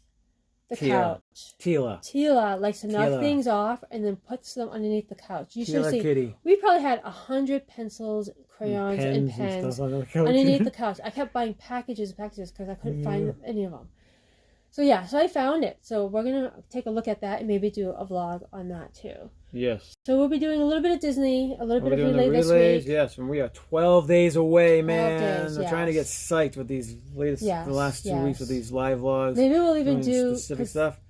the couch. Tila likes to knock things off and then puts them underneath the couch. You should see. Kitty. We probably had 100 pencils, crayons, and pens underneath the couch. I kept buying packages because I couldn't find any of them. So I found it. So we're going to take a look at that and maybe do a vlog on that too. Yes. So we'll be doing a little bit of Disney, a little bit of relay this week. Yes, and we are 12 days away, man. We're trying to get psyched with these the last 2 weeks with these live vlogs. Maybe we'll even do specific stuff.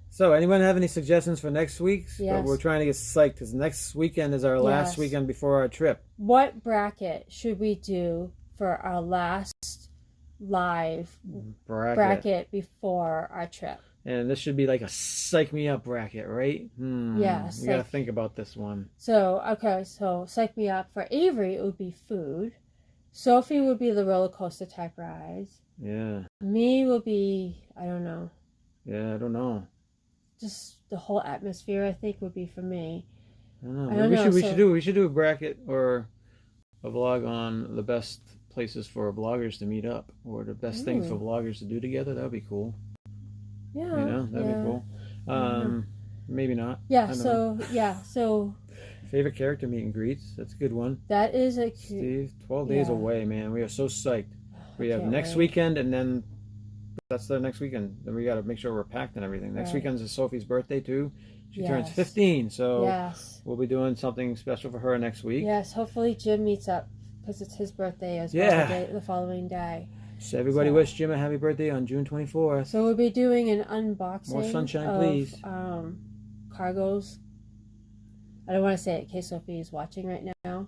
So, anyone have any suggestions for next week's? Yes. But we're trying to get psyched because next weekend is our last weekend before our trip. What bracket should we do for our last live bracket before our trip? And this should be like a psych me up bracket, right? Yes. We got to think about this one. So psych me up. For Avery, it would be food. Sophie would be the roller coaster type rides. Yeah. Me will be, I don't know. Yeah, I don't know. Just the whole atmosphere, I think, would be for me. I don't know. We should do a bracket or a vlog on the best places for bloggers to meet up, or the best things for bloggers to do together. That would be cool. Yeah. That'd be cool. Maybe not. Yeah. So. Favorite character meet and greets. That's a good one. That is a Steve. 12 days away, man. We are so psyched. We have next weekend, and then that's the next weekend. Then we got to make sure we're packed and everything. Next weekend is Sophie's birthday too. She turns 15, so we'll be doing something special for her next week. Yes. Hopefully Jim meets up because it's his birthday as well. The following day. So everybody wish Jim a happy birthday on June 24th. So we'll be doing an unboxing. More sunshine, of, please. Cargos. I don't want to say it in case Sophie is watching right now.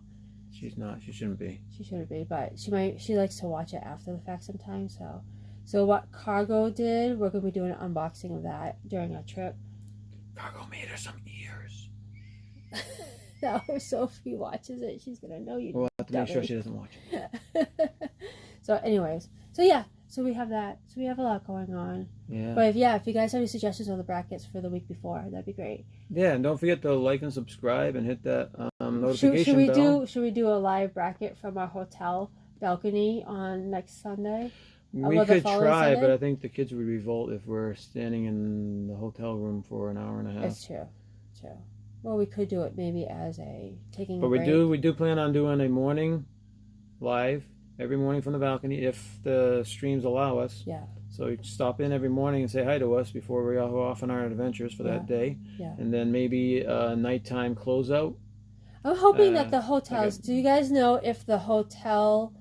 She's not. She shouldn't be. She shouldn't be, but she might. She likes to watch it after the fact sometimes. So what Cargo did, we're going to be doing an unboxing of that during our trip. Cargo made her some ears. Now if Sophie watches it, she's going to know you. We'll have to make sure she doesn't watch it. So anyways, so we have that. So we have a lot going on. Yeah. But if you guys have any suggestions on the brackets for the week before, that'd be great. Yeah, and don't forget to like and subscribe and hit that notification bell. Should we do a live bracket from our hotel balcony on next Sunday? We could try, but I think the kids would revolt if we're standing in the hotel room for an hour and a half. That's true. Well, we could do it maybe as taking a break. But we do plan on doing a morning live every morning from the balcony if the streams allow us. Yeah. So you stop in every morning and say hi to us before we all go off on our adventures for that day. Yeah. And then maybe a nighttime closeout. I'm hoping that the hotels, do you guys know if the hotel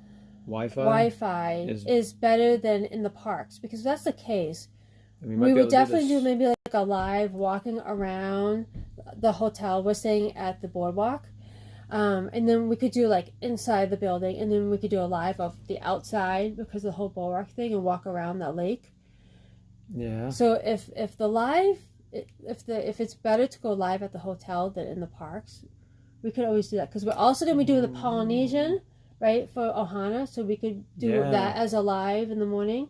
Wi-Fi is better than in the parks? Because if that's the case, we would definitely do maybe like a live walking around the hotel. We're staying at the boardwalk. And then we could do like inside the building, and then we could do a live of the outside because of the whole boardwalk thing, and walk around that lake. Yeah. So if it's better to go live at the hotel than in the parks, we could always do that, because we're also going to be doing the Polynesian, right, for Ohana, so we could do that as a live in the morning.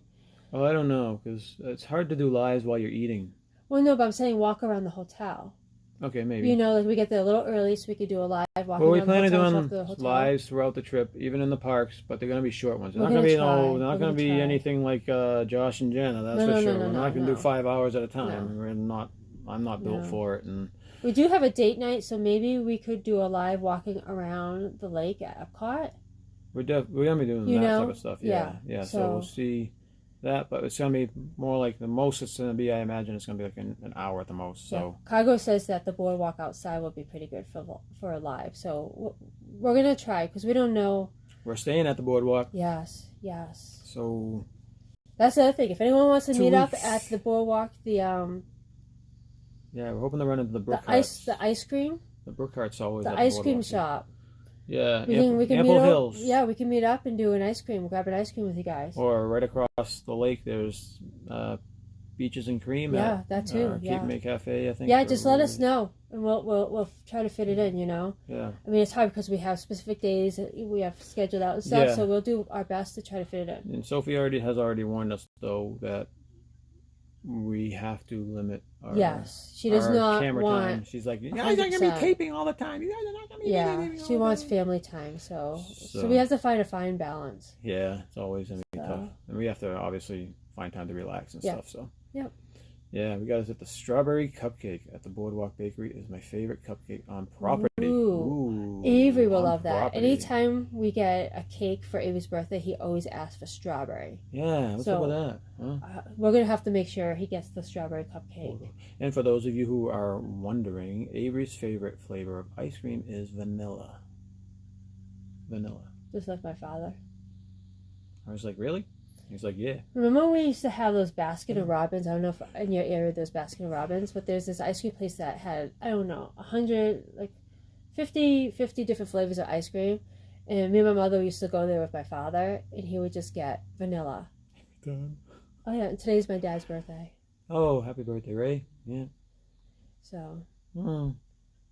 Oh, I don't know, because it's hard to do lives while you're eating. Well, no, but I'm saying walk around the hotel. Okay, maybe. You know, like we get there a little early, so we could do a live walking Well, we around plan on the doing hotel. lives throughout the trip, even in the parks, but they're going to be short ones. They're not going to be anything like Josh and Jenna, that's for sure. We're not going to do 5 hours at a time. No. I'm not built for it. And we do have a date night, so maybe we could do a live walking around the lake at Epcot. We're going to be doing that type of stuff. Yeah. So we'll see that, but it's gonna be more like the most it's gonna be. I imagine it's gonna be like an hour at the most. So Cargo says that the boardwalk outside will be pretty good for a live. So we're gonna try because we don't know. we're staying at the boardwalk. Yes. So That's the other thing. If anyone wants to 2 meet up weeks. at the boardwalk, yeah, we're hoping to run into the brook the ice cream, The brook cart's always the at ice the cream boardwalk. shop. Yeah, We can Ample meet Hills. up. Yeah, we can meet up and do an ice cream. We'll grab an ice cream with you guys. Or right across the lake, there's Beaches and Cream. Yeah, at, that too. Cape May Cafe, I think. Yeah, just let us know, and we'll try to fit it in. Yeah. I mean, it's hard because we have specific days that we have scheduled out and stuff. Yeah. So we'll do our best to try to fit it in. And Sophie has already warned us though that we have to limit our She does not camera want. time. She's like, you guys aren't gonna be 100%. taping all the time. You guys are not gonna be taping all She the wants time. family time. So we have to find a fine balance. Yeah, it's always gonna be tough, and we have to obviously find time to relax and stuff. So Yep. Yeah, we got us at the strawberry cupcake at the Boardwalk Bakery. Is my favorite cupcake on property. Ooh. Avery will on love that. property. Anytime we get a cake for Avery's birthday, he always asks for strawberry. Yeah, what's up with that? Huh? We're gonna have to make sure he gets the strawberry cupcake. And for those of you who are wondering, Avery's favorite flavor of ice cream is vanilla. Vanilla. Just like my father. I was like, really? He's like, yeah. Remember when we used to have those Baskin and Robbins? I don't know if in your area there's Baskin and Robbins, but there's this ice cream place that had, I don't know, 100, like 50 different flavors of ice cream. And me and my mother used to go there with my father, and he would just get vanilla. Done. Oh yeah, and today's my dad's birthday. Oh, happy birthday, Ray. Yeah. So, no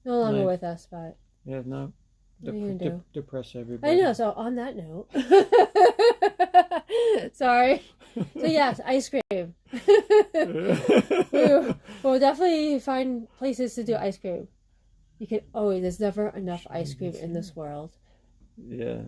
longer with us, but yeah, no. what are you gonna do? Depress everybody. I know, so on that note. Sorry. So yes, ice cream. We'll definitely find places to do ice cream. You can always, there's never enough ice cream in this world. Yeah.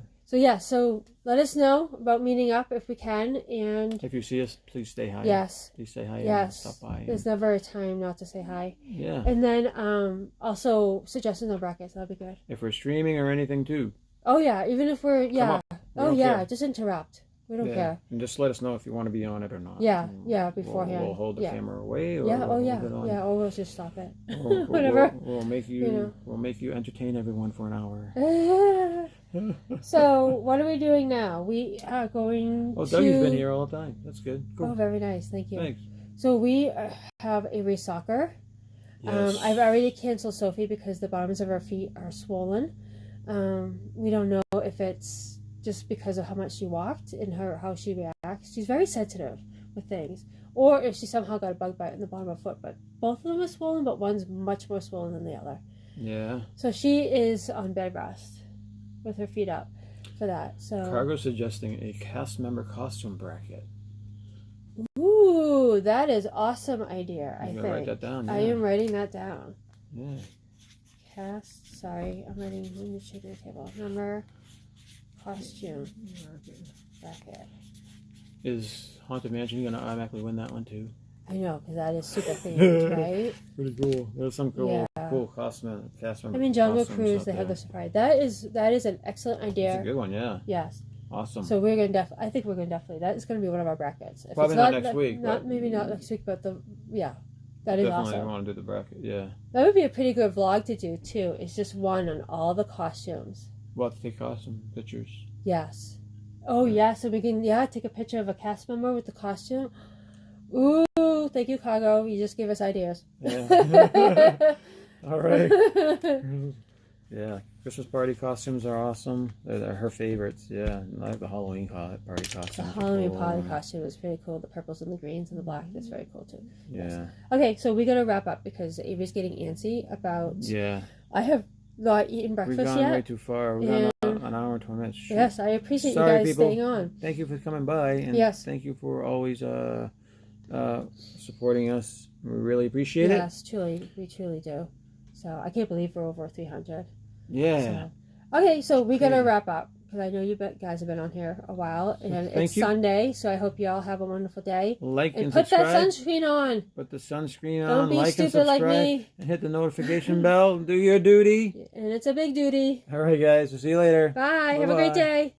So let us know about meeting up if we can, and if you see us, please stay hi. Yes. Please say hi. Yes. And stop by. There's never a time not to say hi. Yeah. And then also suggestions on brackets, that'll be good. If we're streaming or anything too. Oh yeah, even if we're care. just interrupt. We don't care. And just let us know if you want to be on it or not. Yeah, beforehand. We'll hold the camera away. Or or we'll just stop it. Whatever. We'll make you. We'll make you entertain everyone for an hour. So what are we doing now? We are going. Oh, Dougie's been here all the time. That's good. Cool. Oh, very nice. Thank you. Thanks. So we have a race soccer. Yes. I've already canceled Sophie because the bottoms of her feet are swollen. We don't know if it's just because of how much she walked and how she reacts. She's very sensitive with things. Or if she somehow got a bug bite in the bottom of her foot. But both of them are swollen, but one's much more swollen than the other. Yeah. So she is on bed rest with her feet up for that. So Cargo's suggesting a cast member costume bracket. Ooh, that is awesome idea, I think. Write that down. Yeah. I am writing that down. Yeah. Sorry, I'm writing, let me check the table. Number, costume, bracket. Is Haunted Mansion going to automatically win that one too? I know, because that is super themed, right? Pretty cool. There's some cool cast member. I mean, Jungle Cruise, they have the surprise. That is an excellent idea. It's a good one, yeah. Yes. Awesome. So we're going to I think we're going to definitely, that is going to be one of our brackets. If Probably it's not next week. Maybe not next week, but that is definitely awesome. Definitely want to do the bracket, yeah. That would be a pretty good vlog to do, too. It's just one on all the costumes. We'll have to take costume pictures. Yes. Oh, yeah, so we can, take a picture of a cast member with the costume. Ooh, thank you, Cargo. You just gave us ideas. Yeah. All right. Yeah, Christmas party costumes are awesome. They're her favorites. Yeah, I like the Halloween party costume. The Halloween party costume is pretty cool. The purples and the greens and the black. That's very cool too. Yeah. Yes. Okay, so we gotta wrap up because Avery's getting antsy about. Yeah. I have not eaten breakfast We've gone yet. way too far. We've gone an hour and 20 minutes. Yes, I appreciate you Sorry, guys people. staying on. Thank you for coming by, and thank you for always supporting us. We really appreciate it. Yes, truly, we truly do. So I can't believe we're over 300. Yeah. So, okay, so we got to wrap up because I know you guys have been on here a while, and it's Sunday, so I hope you all have a wonderful day. Like and put subscribe. That sunscreen on. Put the sunscreen on. Don't be like stupid and subscribe, like me. and hit the notification bell. Do your duty. And it's a big duty. All right, guys. We'll see you later. Bye. Bye-bye. Have a great day.